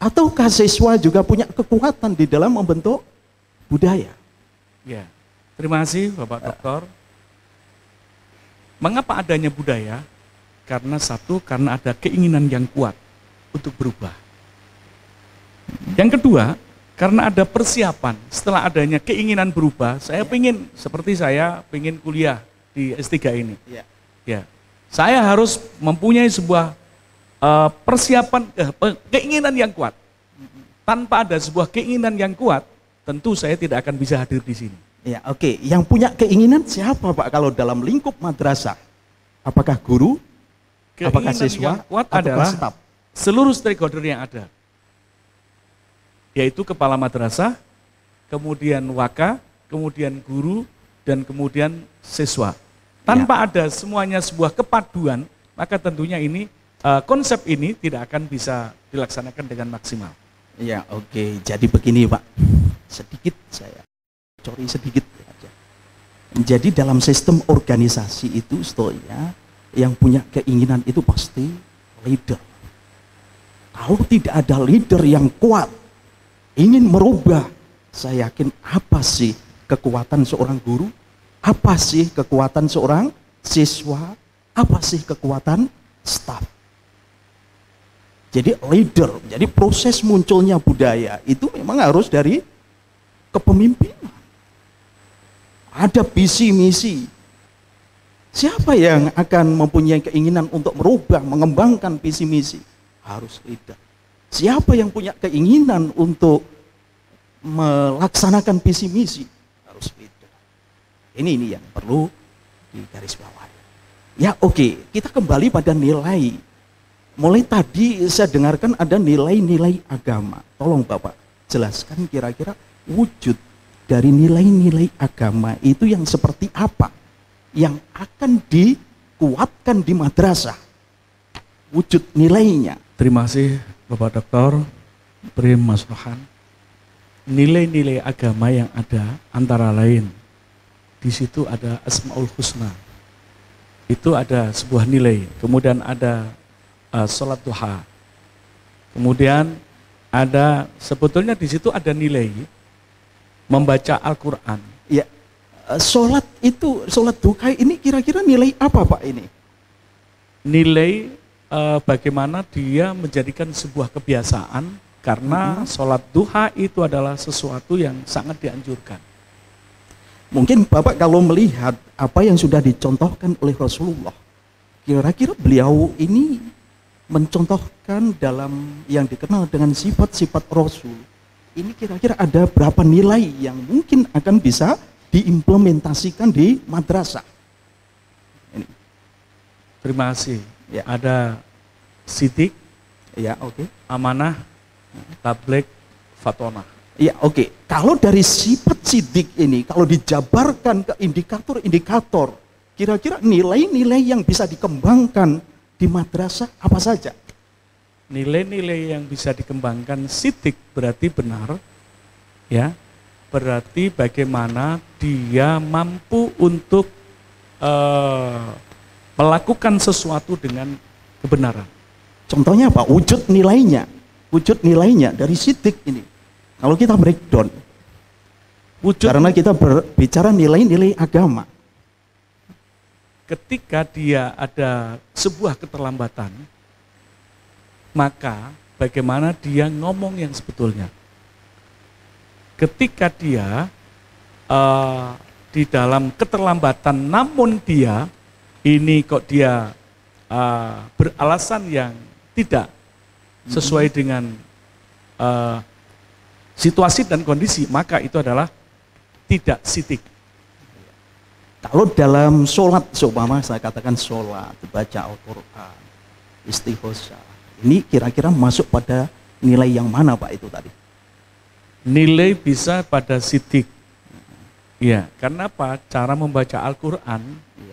Ataukah siswa juga punya kekuatan di dalam membentuk budaya? Ya, terima kasih Bapak Doktor. Mengapa adanya budaya? Karena satu, karena ada keinginan yang kuat untuk berubah. Yang kedua, karena ada persiapan. Setelah adanya keinginan berubah, saya ingin, seperti saya ingin kuliah di S3 ini. Ya, saya harus mempunyai sebuah persiapan keinginan yang kuat. Tanpa ada sebuah keinginan yang kuat, tentu saya tidak akan bisa hadir di sini. Ya, oke. Yang punya keinginan siapa Pak kalau dalam lingkup madrasah? Apakah guru? Apakah Keinginan siswa? yang kuat Apakah adalah staf? seluruh stakeholder yang ada, yaitu kepala madrasah, kemudian waka, kemudian guru, dan kemudian siswa. Tanpa ada semuanya sebuah kepaduan, maka tentunya ini konsep ini tidak akan bisa dilaksanakan dengan maksimal. Ya, oke. Jadi begini Pak, sedikit saya cori sedikit aja. Jadi dalam sistem organisasi itu sebetulnya yang punya keinginan itu pasti leader. Kalau tidak ada leader yang kuat, ingin merubah, saya yakin apa sih kekuatan seorang guru? Apa sih kekuatan seorang siswa? Apa sih kekuatan staf? Jadi leader, jadi proses munculnya budaya itu memang harus dari kepemimpinan. Ada visi misi. Siapa yang akan mempunyai keinginan untuk merubah, mengembangkan visi misi? Harus leader. Siapa yang punya keinginan untuk melaksanakan visi misi? Harus leader. Ini yang perlu digarisbawahi. Ya oke, kita kembali pada nilai. Mulai tadi saya dengarkan ada nilai-nilai agama. Tolong Bapak jelaskan kira-kira wujud dari nilai-nilai agama itu yang seperti apa? Yang akan dikuatkan di madrasah. Wujud nilainya. Terima kasih Bapak Doktor Prim Mas Rohan. Nilai-nilai agama yang ada antara lain, di situ ada Asmaul Husna. Itu ada sebuah nilai. Kemudian ada sholat duha. Kemudian ada, sebetulnya di situ ada nilai membaca Al-Quran. Ya, sholat itu, sholat duha ini kira-kira nilai apa Pak ini? Nilai bagaimana dia menjadikan sebuah kebiasaan, karena sholat duha itu adalah sesuatu yang sangat dianjurkan. Mungkin Bapak kalau melihat apa yang sudah dicontohkan oleh Rasulullah, kira-kira beliau ini mencontohkan dalam yang dikenal dengan sifat-sifat Rasul. Ini kira-kira ada berapa nilai yang mungkin akan bisa diimplementasikan di madrasah? Ini. Terima kasih. Ya. Ada sidik, Ya, oke. amanah, tabligh, fatonah. Ya, oke. Kalau dari sifat sidik ini, kalau dijabarkan ke indikator-indikator, kira-kira nilai-nilai yang bisa dikembangkan di madrasah apa saja? Nilai-nilai yang bisa dikembangkan sidik berarti benar, ya. Berarti bagaimana dia mampu untuk melakukan sesuatu dengan kebenaran. Contohnya apa? Wujud nilainya dari sidik ini. Kalau kita breakdown, karena kita berbicara nilai-nilai agama. Ketika dia ada sebuah keterlambatan, maka bagaimana dia ngomong yang sebetulnya. Ketika dia di dalam keterlambatan, namun dia ini kok dia beralasan yang tidak sesuai dengan situasi dan kondisi, maka itu adalah tidak sidik. Kalau dalam sholat, seumpama saya katakan sholat, baca Al-Quran, istighosah, ini kira-kira masuk pada nilai yang mana Pak itu tadi? Nilai bisa pada sidik. Ya, karena apa? Cara membaca Al-Quran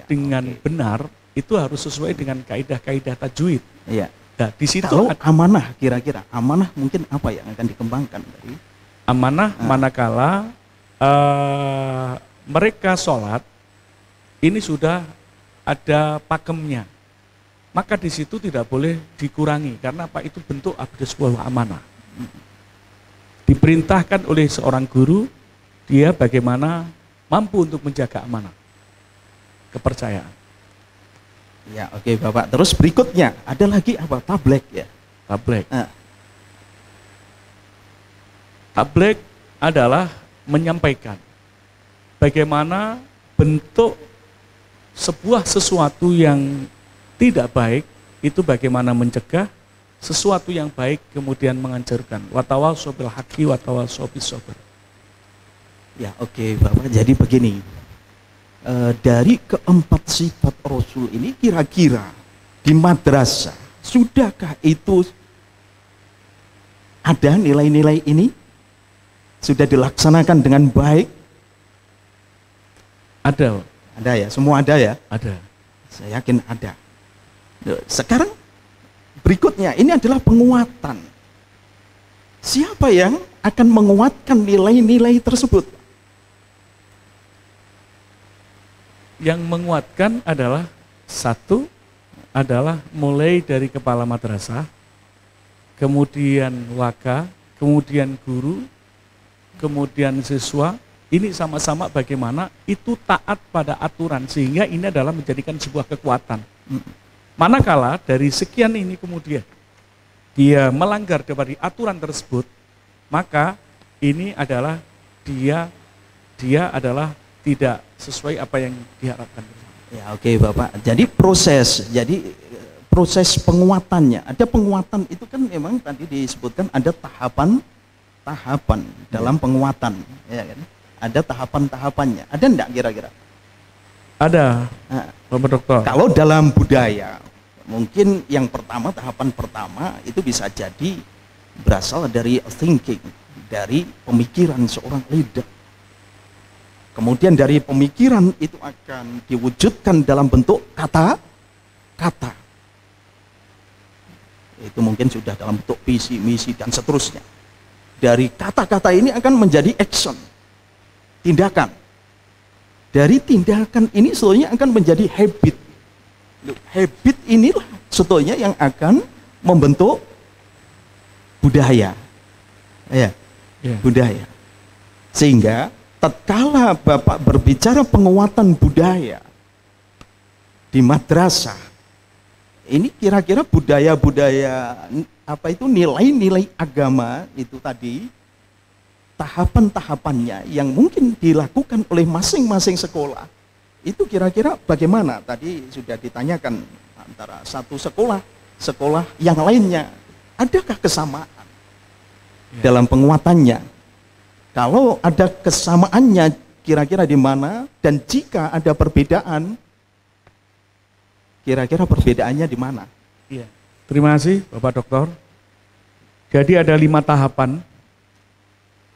dengan benar itu harus sesuai dengan kaidah-kaidah tajwid. Iya. Nah, di situ kalau amanah kira-kira, amanah mungkin apa yang akan dikembangkan dari amanah manakala mereka sholat ini sudah ada pakemnya, maka di situ tidak boleh dikurangi, karena apa? Itu bentuk sebuah amanah. Diperintahkan oleh seorang guru, dia bagaimana mampu untuk menjaga amanah, kepercayaan. Ya, oke Bapak. Terus berikutnya ada lagi apa? Tabligh ya. Tabligh. Tabligh adalah menyampaikan bagaimana bentuk sebuah sesuatu yang tidak baik itu bagaimana mencegah, sesuatu yang baik kemudian menganjurkan. Watawasau bil haqqi watawasau bis sabr. Ya, oke, Bapak. Jadi begini, dari keempat sifat Rasul ini kira-kira di madrasah sudahkah itu ada nilai-nilai ini? Sudah dilaksanakan dengan baik? Ada. Ada ya, semua ada ya? Ada. Saya yakin ada. Sekarang berikutnya ini adalah penguatan. Siapa yang akan menguatkan nilai-nilai tersebut? Yang menguatkan adalah satu adalah mulai dari kepala madrasah, kemudian waka, kemudian guru, kemudian siswa. Ini sama-sama bagaimana itu taat pada aturan, sehingga ini adalah menjadikan sebuah kekuatan. Manakala dari sekian ini kemudian dia melanggar dari aturan tersebut, maka ini adalah dia adalah tidak sesuai apa yang diharapkan. Ya, oke, Bapak. Jadi proses penguatannya, ada penguatan itu kan memang tadi disebutkan ada tahapan dalam penguatan, ya kan? Ada tahapan-tahapannya. Ada enggak kira-kira? Ada, Bapak Dokter. Kalau dalam budaya, mungkin yang pertama, tahapan pertama itu bisa jadi berasal dari thinking, dari pemikiran seorang leader. Kemudian dari pemikiran itu akan diwujudkan dalam bentuk kata-kata. Itu mungkin sudah dalam bentuk visi, misi, dan seterusnya. Dari kata-kata ini akan menjadi action, tindakan. Dari tindakan ini sebetulnya akan menjadi habit. Habit inilah sebetulnya yang akan membentuk budaya. Budaya. Sehingga tatkala Bapak berbicara penguatan budaya di madrasah, ini kira-kira budaya-budaya apa itu, nilai-nilai agama itu tadi, tahapan-tahapannya yang mungkin dilakukan oleh masing-masing sekolah, itu kira-kira bagaimana? Tadi sudah ditanyakan antara satu sekolah yang lainnya, adakah kesamaan dalam penguatannya? Kalau ada kesamaannya kira-kira di mana, dan jika ada perbedaan, kira-kira perbedaannya di mana? Iya. Terima kasih Bapak Dokter. Jadi ada 5 tahapan.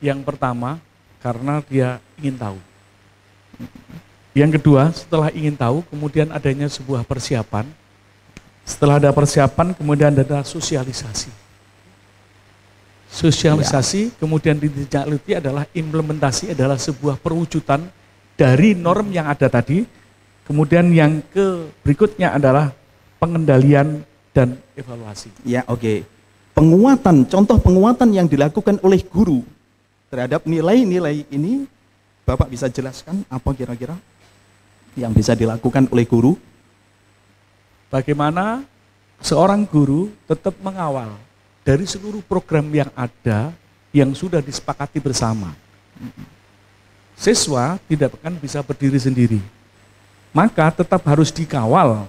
Yang pertama, karena dia ingin tahu. Yang kedua, setelah ingin tahu, kemudian adanya sebuah persiapan. Setelah ada persiapan, kemudian ada sosialisasi. Sosialisasi, kemudian ditindaklanjuti adalah implementasi, adalah sebuah perwujudan dari norm yang ada tadi. Kemudian yang berikutnya adalah pengendalian dan evaluasi. Ya, oke. Penguatan, contoh penguatan yang dilakukan oleh guru terhadap nilai-nilai ini, Bapak bisa jelaskan apa kira-kira yang bisa dilakukan oleh guru? Bagaimana seorang guru tetap mengawal dari seluruh program yang ada, yang sudah disepakati bersama. Siswa tidak akan bisa berdiri sendiri, maka tetap harus dikawal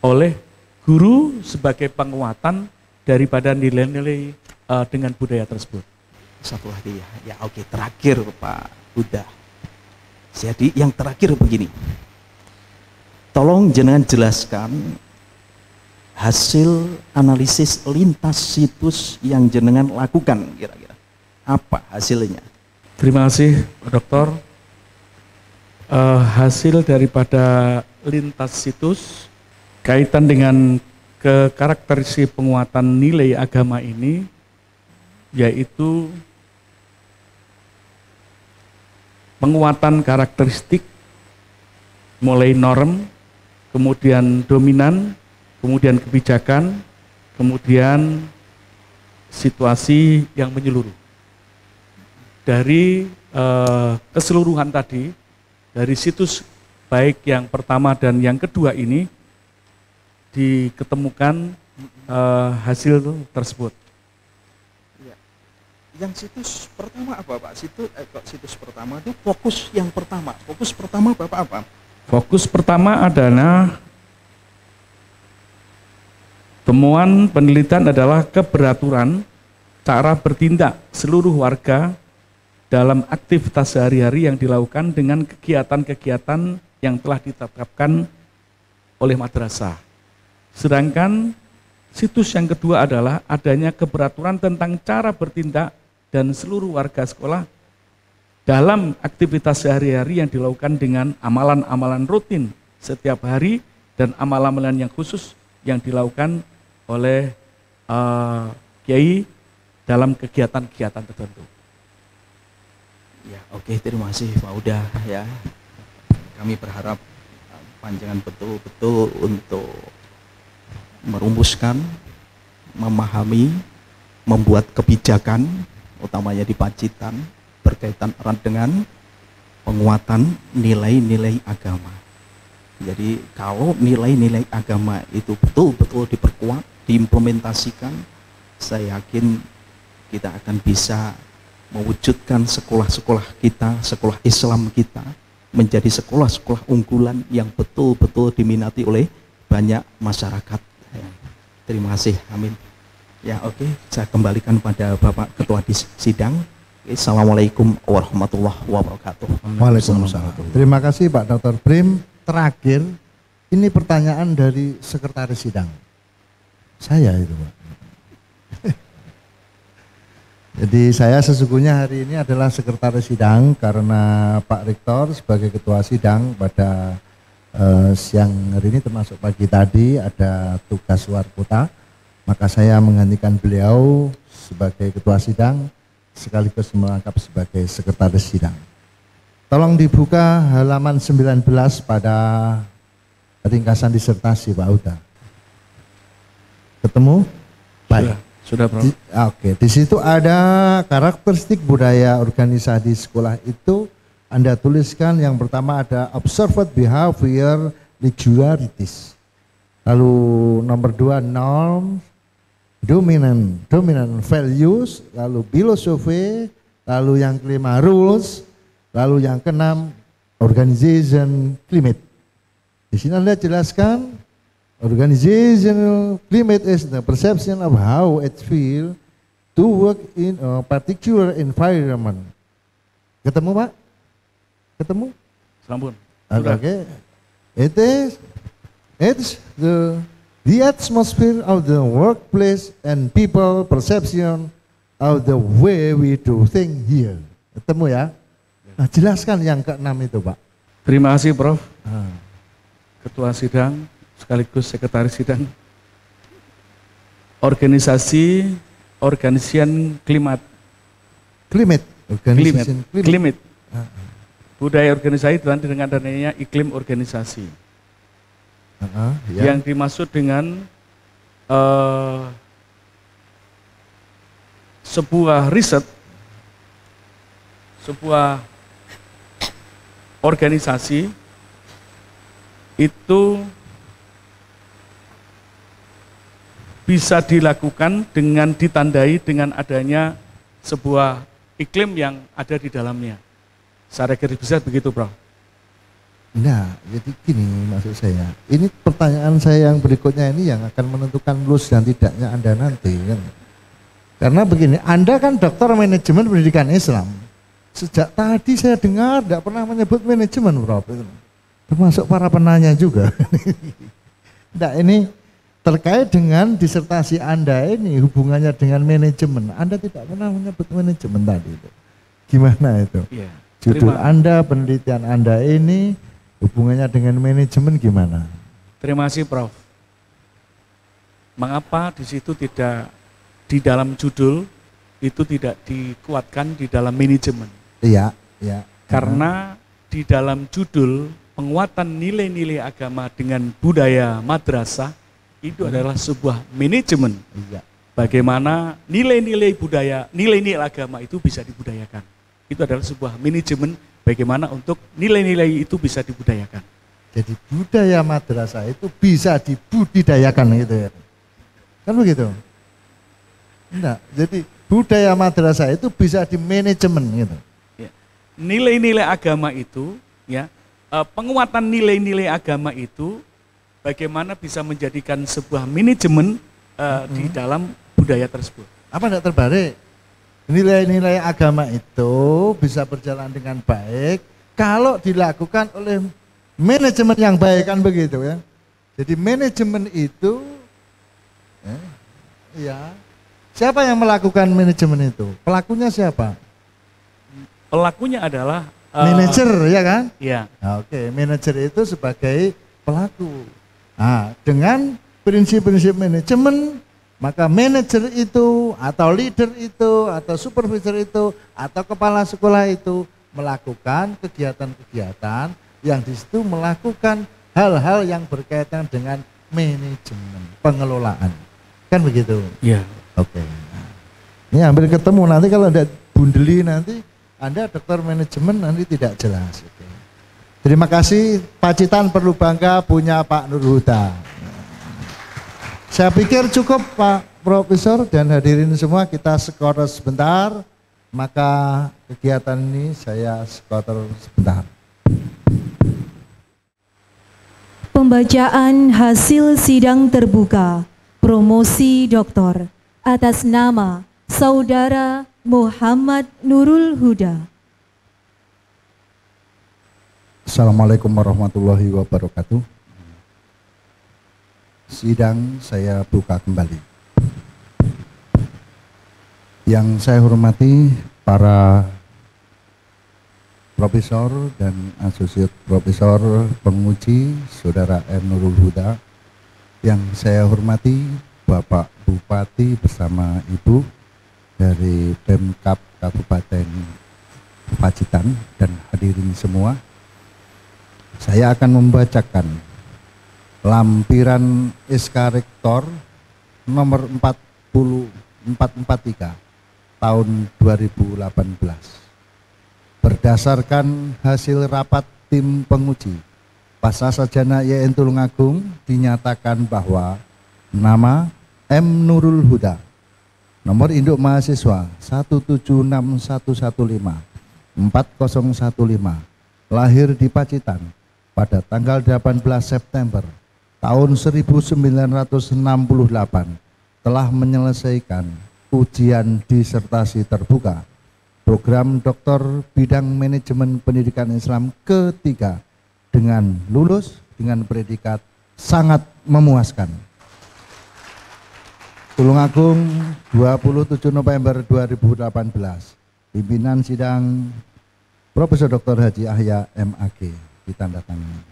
oleh guru sebagai penguatan daripada nilai-nilai dengan budaya tersebut. Satu lagi ya oke, terakhir Pak Huda. Jadi yang terakhir begini, tolong jenengan jelaskan hasil analisis lintas situs yang jenengan lakukan kira-kira. Apa hasilnya? Terima kasih Pak Dokter. Hasil daripada lintas situs kaitan dengan karakteristik penguatan nilai agama ini, yaitu penguatan karakteristik mulai norm, kemudian dominan, kemudian kebijakan, kemudian situasi yang menyeluruh. Dari keseluruhan tadi, dari situs baik yang pertama dan yang kedua ini diketemukan hasil tersebut. Yang situs pertama apa Pak? Situs pertama itu fokus yang pertama. Fokus pertama Bapak apa? Fokus pertama adalah Temuan penelitian adalah keberaturan cara bertindak seluruh warga dalam aktivitas sehari-hari yang dilakukan dengan kegiatan-kegiatan yang telah ditetapkan oleh madrasah. Sedangkan situs yang kedua adalah adanya keberaturan tentang cara bertindak dan seluruh warga sekolah dalam aktivitas sehari-hari yang dilakukan dengan amalan-amalan rutin setiap hari dan amalan-amalan yang khusus yang dilakukan oleh kiai dalam kegiatan-kegiatan tertentu. Ya, oke, terima kasih Pak Uda ya. Kami berharap panjangan betul-betul untuk merumuskan, memahami, membuat kebijakan, utamanya di Pacitan, berkaitan erat dengan penguatan nilai-nilai agama. Jadi kalau nilai-nilai agama itu betul-betul diperkuat, diimplementasikan, saya yakin kita akan bisa mewujudkan sekolah-sekolah kita, sekolah Islam kita menjadi sekolah-sekolah unggulan yang betul-betul diminati oleh banyak masyarakat. Terima kasih, amin. Ya, oke, saya kembalikan pada Bapak Ketua Sidang. Assalamualaikum warahmatullahi wabarakatuh. Waalaikumsalam. Terima kasih Pak Dr. Prim. Terakhir, ini pertanyaan dari sekretaris sidang. Saya itu Pak. Jadi saya sesungguhnya hari ini adalah sekretaris sidang karena Pak Rektor sebagai ketua sidang pada siang hari ini termasuk pagi tadi ada tugas luar kota. Maka saya menggantikan beliau sebagai ketua sidang sekaligus merangkap sebagai sekretaris sidang. Tolong dibuka halaman 19 pada ringkasan disertasi Pak Uda. Ketemu? Baik. Sudah, Bro. Oke, di situ ada karakteristik budaya organisasi di sekolah itu Anda tuliskan yang pertama ada observed behavior regularities. Lalu nomor 2 norm, dominant values, lalu philosophy, lalu yang kelima rules, lalu yang keenam organization climate. Di sini Anda jelaskan organizational climate is the perception of how it feels to work in a particular environment. Ketemu Pak? Ketemu? Sampun. Okay. It's the atmosphere of the workplace and people perception of the way we do things here. Ketemu ya? Nah, jelaskan yang keenam itu Pak. Terima kasih Prof. Ketua sidang sekaligus sekretaris sidang. Organization climate. Budaya organisasi dan dengan adanya iklim organisasi. Yang dimaksud dengan sebuah riset, sebuah organisasi itu bisa dilakukan dengan ditandai dengan adanya sebuah iklim yang ada di dalamnya. Secara garis besar begitu, Bro. Nah, jadi gini maksud saya. Ini pertanyaan saya yang berikutnya ini yang akan menentukan lulus dan tidaknya Anda nanti kan. Karena begini, Anda kan dokter manajemen pendidikan Islam. Sejak tadi saya dengar tidak pernah menyebut manajemen, Prof. Termasuk para penanya juga. Nah, ini terkait dengan disertasi Anda ini hubungannya dengan manajemen. Anda tidak pernah menyebut manajemen tadi itu. Gimana itu? Iya. Judul Anda, penelitian Anda ini hubungannya dengan manajemen gimana? Terima kasih Prof. Mengapa di situ tidak di dalam judul itu tidak dikuatkan di dalam manajemen? Iya, iya. Karena di dalam judul penguatan nilai-nilai agama dengan budaya madrasah itu adalah sebuah manajemen. Iya. Bagaimana nilai-nilai budaya, nilai-nilai agama itu bisa dibudayakan. Itu adalah sebuah manajemen bagaimana untuk nilai-nilai itu bisa dibudayakan. Jadi budaya madrasah itu bisa dibudidayakan gitu ya. Kan begitu? Enggak, jadi budaya madrasah itu bisa dimanajemen gitu. Ya. Nilai-nilai agama itu, ya, penguatan nilai-nilai agama itu bagaimana bisa menjadikan sebuah manajemen di dalam budaya tersebut. Apa tidak terbalik? Nilai-nilai agama itu bisa berjalan dengan baik kalau dilakukan oleh manajemen yang baik, kan begitu ya. Jadi manajemen itu ya, siapa yang melakukan manajemen itu? Pelakunya siapa? Pelakunya adalah Manajer, ya kan? ya. Nah, oke, manajer itu sebagai pelaku. Nah, dengan prinsip-prinsip manajemen, maka manajer itu atau leader itu atau supervisor itu atau kepala sekolah itu melakukan kegiatan-kegiatan yang di situ melakukan hal-hal yang berkaitan dengan manajemen pengelolaan, kan begitu? Iya. Oke. Nah, ini hampir ketemu, nanti kalau ada bundeli nanti Anda dokter manajemen nanti tidak jelas. Oke. Terima kasih, Pacitan perlu bangga punya Pak Nur Huda. Saya pikir cukup Pak Profesor dan hadirin semua, kita skor sebentar, maka kegiatan ini saya skor sebentar. Pembacaan hasil sidang terbuka promosi doktor atas nama Saudara Muhammad Nurul Huda. Assalamualaikum warahmatullahi wabarakatuh. Sidang saya buka kembali. Yang saya hormati para profesor dan asosiat profesor penguji Saudara M. Nurul Huda. Yang saya hormati Bapak Bupati bersama Ibu dari Pemkab Kabupaten Pacitan dan hadirin semua. Saya akan membacakan lampiran SK Rektor nomor 443 tahun 2018 berdasarkan hasil rapat tim penguji Pasca Sarjana YN Tulungagung dinyatakan bahwa nama M. Nurul Huda, nomor induk mahasiswa 1761154 4015, lahir di Pacitan pada tanggal 18 September tahun 1968, telah menyelesaikan ujian disertasi terbuka program doktor bidang manajemen pendidikan Islam ketiga dengan lulus dengan predikat sangat memuaskan. Tulungagung 27 November 2018. Pimpinan sidang Profesor Dr. Haji Ahya MAG ditandatangani.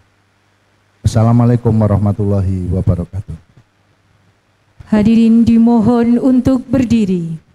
Assalamualaikum warahmatullahi wabarakatuh. Hadirin dimohon untuk berdiri.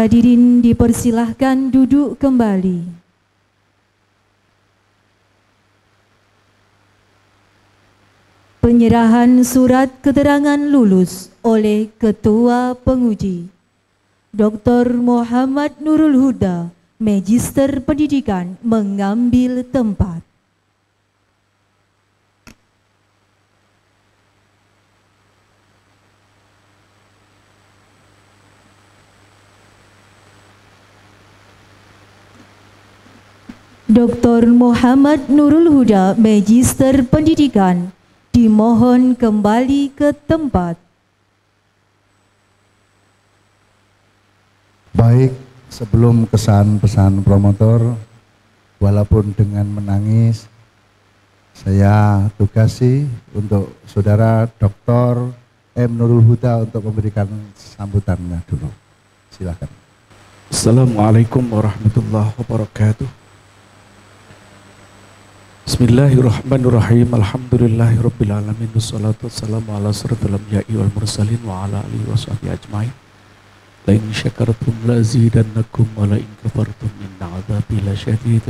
Hadirin dipersilahkan duduk kembali. Penyerahan surat keterangan lulus oleh Ketua Penguji Dr. Muhammad Nurul Huda, Magister Pendidikan, mengambil tempat. Dr. Muhammad Nurul Huda, Magister Pendidikan, dimohon kembali ke tempat. Baik, sebelum kesan-pesan promotor, walaupun dengan menangis, saya tugasi untuk Saudara Dr. M. Nurul Huda untuk memberikan sambutannya dulu. Silakan. Assalamualaikum warahmatullahi wabarakatuh. Bismillahirrahmanirrahim. Alhamdulillahirabbil alamin. Wassalatu wassalamu ala asyrofil anbiya'i wal mursalin wa ala alihi washabihi ajmain. La in syakartum la azidannakum wa la in kafartum inna 'adzabi lasyadid.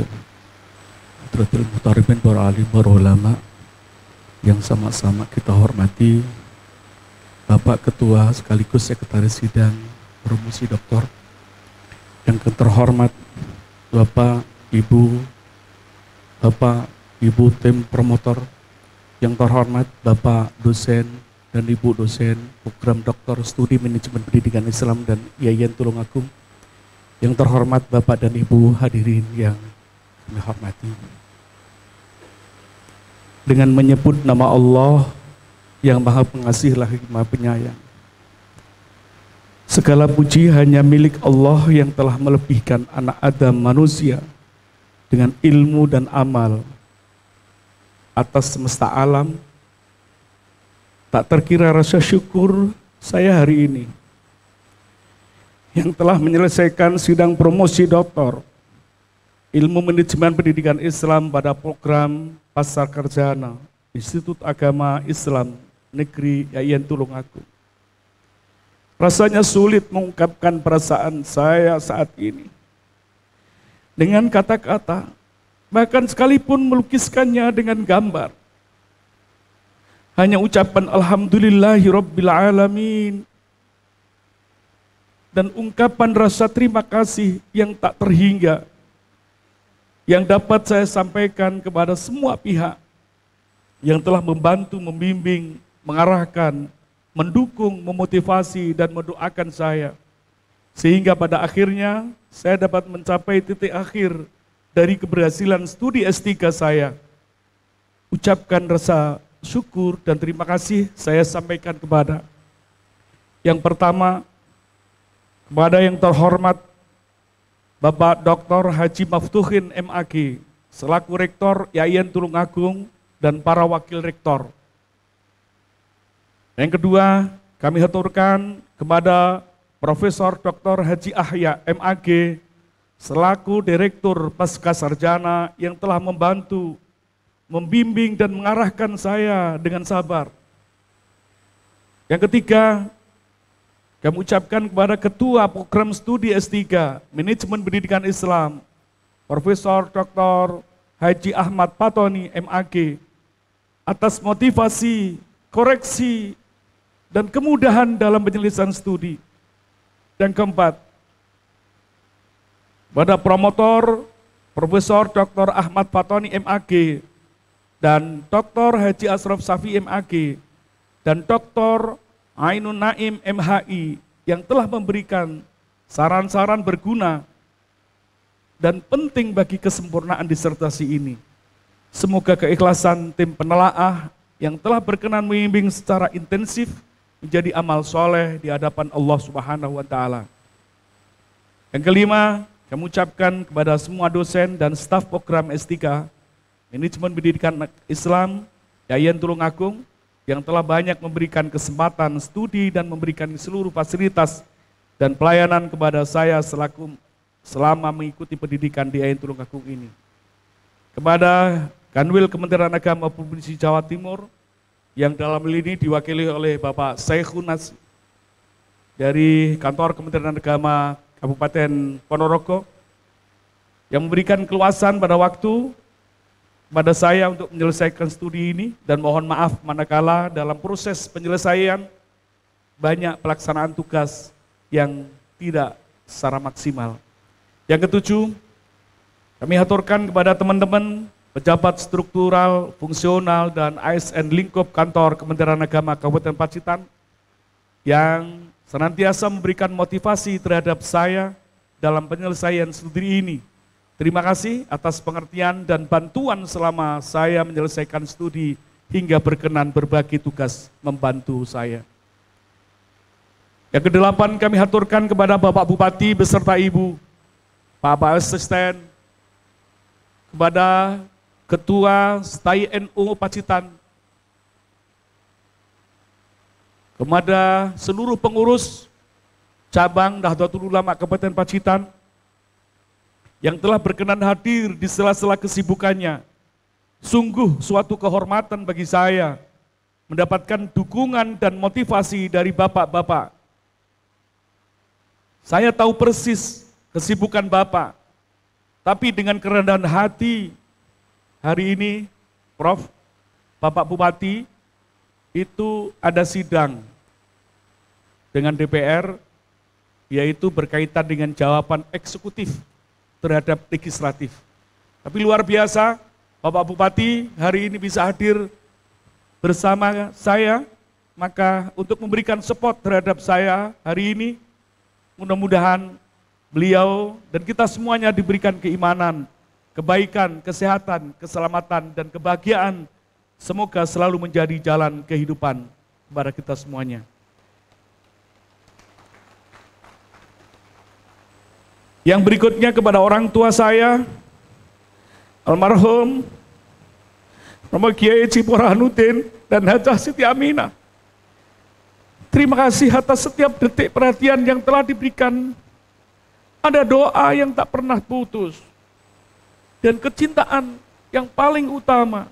Hadratul muhtaribin para alim para ulama yang sama-sama kita hormati, Bapak Ketua sekaligus Sekretaris Sidang Promosi Doktor, yang terhormat Bapak, Ibu, tim promotor, yang terhormat Bapak dosen dan Ibu dosen program Doktor Studi Manajemen Pendidikan Islam dan Yayan Tulungagung, yang terhormat Bapak dan Ibu hadirin yang kami hormati. Dengan menyebut nama Allah yang Maha Pengasih lagi Maha Penyayang, segala puji hanya milik Allah yang telah melebihkan anak Adam manusia dengan ilmu dan amal atas semesta alam. Tak terkira rasa syukur saya hari ini yang telah menyelesaikan sidang promosi doktor Ilmu Manajemen Pendidikan Islam pada program Pasar Sarjana Institut Agama Islam Negeri Yayan Tulungagung. Rasanya sulit mengungkapkan perasaan saya saat ini dengan kata-kata, bahkan sekalipun melukiskannya dengan gambar. Hanya ucapan Alhamdulillahirabbil alamin dan ungkapan rasa terima kasih yang tak terhingga yang dapat saya sampaikan kepada semua pihak yang telah membantu, membimbing, mengarahkan, mendukung, memotivasi, dan mendoakan saya. Sehingga pada akhirnya saya dapat mencapai titik akhir dari keberhasilan studi S3 saya. Ucapkan rasa syukur dan terima kasih saya sampaikan kepada yang pertama, kepada yang terhormat Bapak Dr. Haji Maftuhin MAG, selaku Rektor Yayan Tulungagung dan para Wakil Rektor. Yang kedua, kami haturkan kepada Profesor Dr. Haji Ahya MAG, selaku Direktur Pasca Sarjana yang telah membantu, membimbing dan mengarahkan saya dengan sabar. Yang ketiga, kami ucapkan kepada Ketua Program Studi S3 Manajemen Pendidikan Islam, Profesor Dr. Haji Ahmad Fatoni MAG, atas motivasi, koreksi, dan kemudahan dalam penyelesaian studi. Dan keempat, pada promotor Profesor Dr. Ahmad Fatoni MAG dan Dr. Haji Asraf Safi MAG dan Dr. Ainun Naim MHI yang telah memberikan saran-saran berguna dan penting bagi kesempurnaan disertasi ini. Semoga keikhlasan tim penelaah yang telah berkenan membimbing secara intensif menjadi amal soleh di hadapan Allah Subhanahu wa Ta'ala. Yang kelima, kami ucapkan kepada semua dosen dan staf program S3 Manajemen Pendidikan Islam Yayan Tulungagung yang telah banyak memberikan kesempatan studi dan memberikan seluruh fasilitas dan pelayanan kepada saya selama mengikuti pendidikan di Yayan Tulungagung ini. Kepada Kanwil Kementerian Agama Provinsi Jawa Timur yang dalam hal ini diwakili oleh Bapak Saikhun Nas dari Kantor Kementerian Agama Kabupaten Ponorogo yang memberikan keluasan pada waktu pada saya untuk menyelesaikan studi ini, dan mohon maaf manakala dalam proses penyelesaian banyak pelaksanaan tugas yang tidak secara maksimal. Yang ketujuh, kami haturkan kepada teman-teman pejabat struktural, fungsional, dan ASN lingkup kantor Kementerian Agama Kabupaten Pacitan yang senantiasa memberikan motivasi terhadap saya dalam penyelesaian studi ini. Terima kasih atas pengertian dan bantuan selama saya menyelesaikan studi hingga berkenan berbagi tugas membantu saya. Yang kedelapan, kami haturkan kepada Bapak Bupati beserta Ibu, Bapak Asisten, kepada Ketua STAI NU Pacitan, kepada seluruh pengurus cabang Nahdlatul Ulama Kabupaten Pacitan yang telah berkenan hadir di sela-sela kesibukannya. Sungguh suatu kehormatan bagi saya mendapatkan dukungan dan motivasi dari bapak-bapak. Saya tahu persis kesibukan bapak, tapi dengan kerendahan hati hari ini, Prof, Bapak Bupati, itu ada sidang dengan DPR, yaitu berkaitan dengan jawaban eksekutif terhadap legislatif. Tapi luar biasa, Bapak Bupati hari ini bisa hadir bersama saya, maka untuk memberikan support terhadap saya hari ini, mudah-mudahan beliau dan kita semuanya diberikan keimanan, kebaikan, kesehatan, keselamatan, dan kebahagiaan. Semoga selalu menjadi jalan kehidupan kepada kita semuanya. Yang berikutnya kepada orang tua saya, almarhum Romo Kiai Ciporahanuddin dan Hajah Siti Aminah. Terima kasih atas setiap detik perhatian yang telah diberikan. Ada doa yang tak pernah putus. Dan kecintaan yang paling utama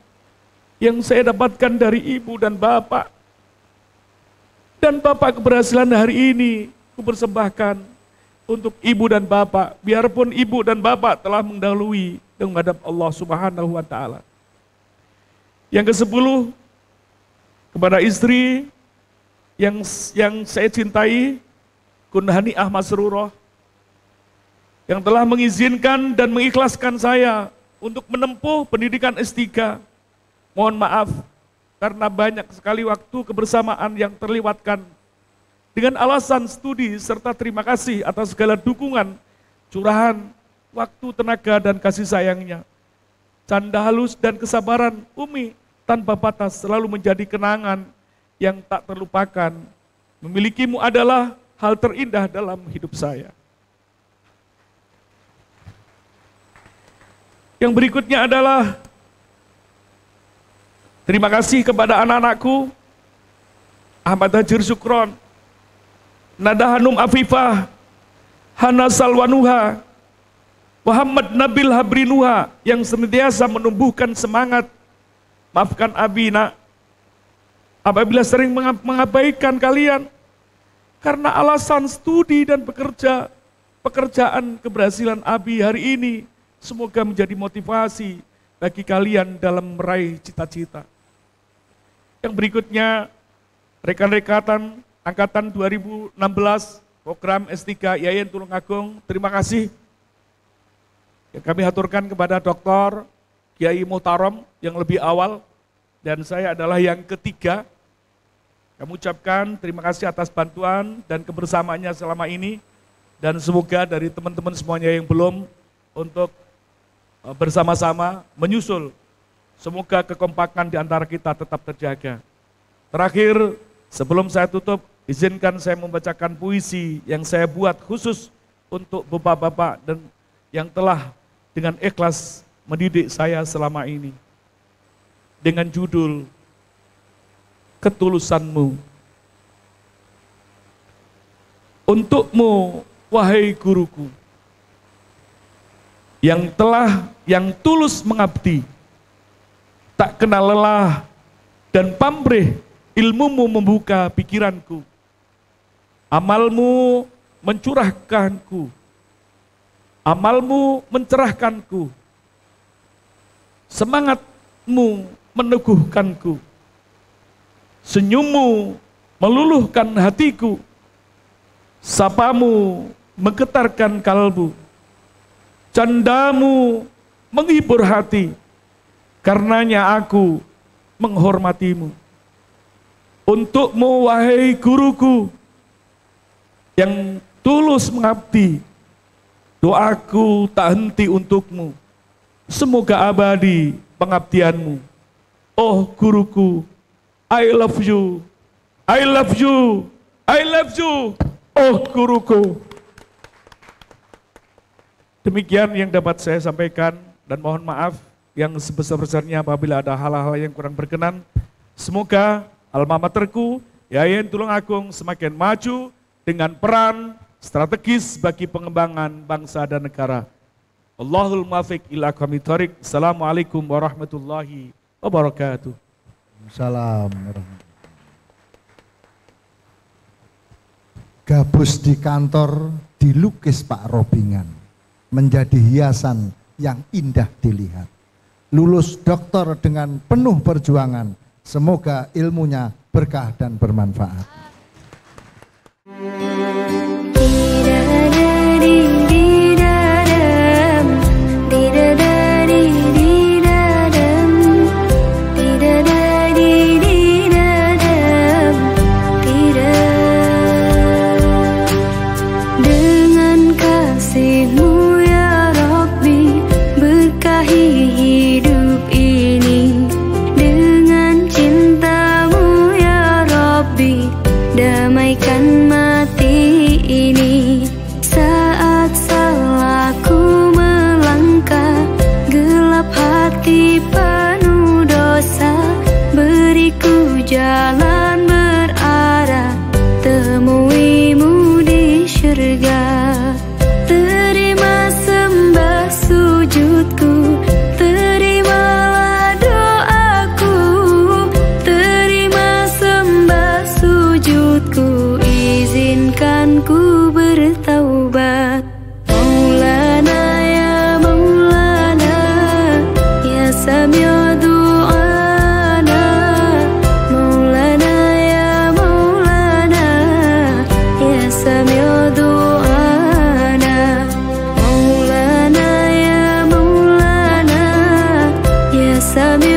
yang saya dapatkan dari ibu dan bapak. Dan bapak keberhasilan hari ini ku persembahkan untuk ibu dan bapak, biarpun ibu dan bapak telah mendahului dan menghadap Allah Subhanahu wa Ta'ala. Yang ke-10, kepada istri yang saya cintai, Kun Haniah Masruroh, yang telah mengizinkan dan mengikhlaskan saya untuk menempuh pendidikan S3. Mohon maaf, karena banyak sekali waktu kebersamaan yang terlewatkan. Dengan alasan studi serta terima kasih atas segala dukungan, curahan, waktu, tenaga, dan kasih sayangnya. Canda halus dan kesabaran Umi tanpa batas selalu menjadi kenangan yang tak terlupakan. Memilikimu adalah hal terindah dalam hidup saya. Yang berikutnya adalah terima kasih kepada anak-anakku, Ahmad Hajir Syukron, Nada Hanum Afifah, Hana Salwanuha, Muhammad Nabil Habrinuha yang senantiasa menumbuhkan semangat. Maafkan Abi nak, apabila sering mengabaikan kalian karena alasan studi dan pekerjaan keberhasilan Abi hari ini. Semoga menjadi motivasi bagi kalian dalam meraih cita-cita. Yang berikutnya, rekan-rekan Angkatan 2016 program S3 Yayan Tulungagung, terima kasih yang kami haturkan kepada Dr. Kiai Muhtarom yang lebih awal, dan saya adalah yang ketiga. Kami ucapkan terima kasih atas bantuan dan kebersamaannya selama ini, dan semoga dari teman-teman semuanya yang belum untuk bersama-sama menyusul, semoga kekompakan di antara kita tetap terjaga. Terakhir, sebelum saya tutup, izinkan saya membacakan puisi yang saya buat khusus untuk bapak-bapak dan yang telah dengan ikhlas mendidik saya selama ini. Dengan judul Ketulusanmu. Untukmu, wahai guruku, yang tulus mengabdi, tak kenal lelah dan pamrih, ilmumu membuka pikiranku. Amalmu mencurahkanku, amalmu mencerahkanku, semangatmu meneguhkanku, senyummu meluluhkan hatiku, sapamu menggetarkan kalbu, candamu menghibur hati, karenanya aku menghormatimu. Untukmu, wahai guruku, yang tulus mengabdi, doaku tak henti untukmu. Semoga abadi pengabdianmu. Oh guruku, I love you, I love you, I love you, oh guruku. Demikian yang dapat saya sampaikan, dan mohon maaf yang sebesar-besarnya apabila ada hal-hal yang kurang berkenan. Semoga alma materku Yayan Tulungagung semakin maju dengan peran strategis bagi pengembangan bangsa dan negara. Allahul muwaffiq ila aqwamit thoriq. Assalamualaikum warahmatullahi wabarakatuh. Salam. Gabus di kantor dilukis Pak Robingan menjadi hiasan yang indah dilihat. Lulus doktor dengan penuh perjuangan. Semoga ilmunya berkah dan bermanfaat. Jalan berarah temuimu di syurga. Terima sembah sujudku, terimalah doaku. Terima sembah sujudku, izinkan ku bertaubat. Maulana ya Maulana, ya Sami'u Sami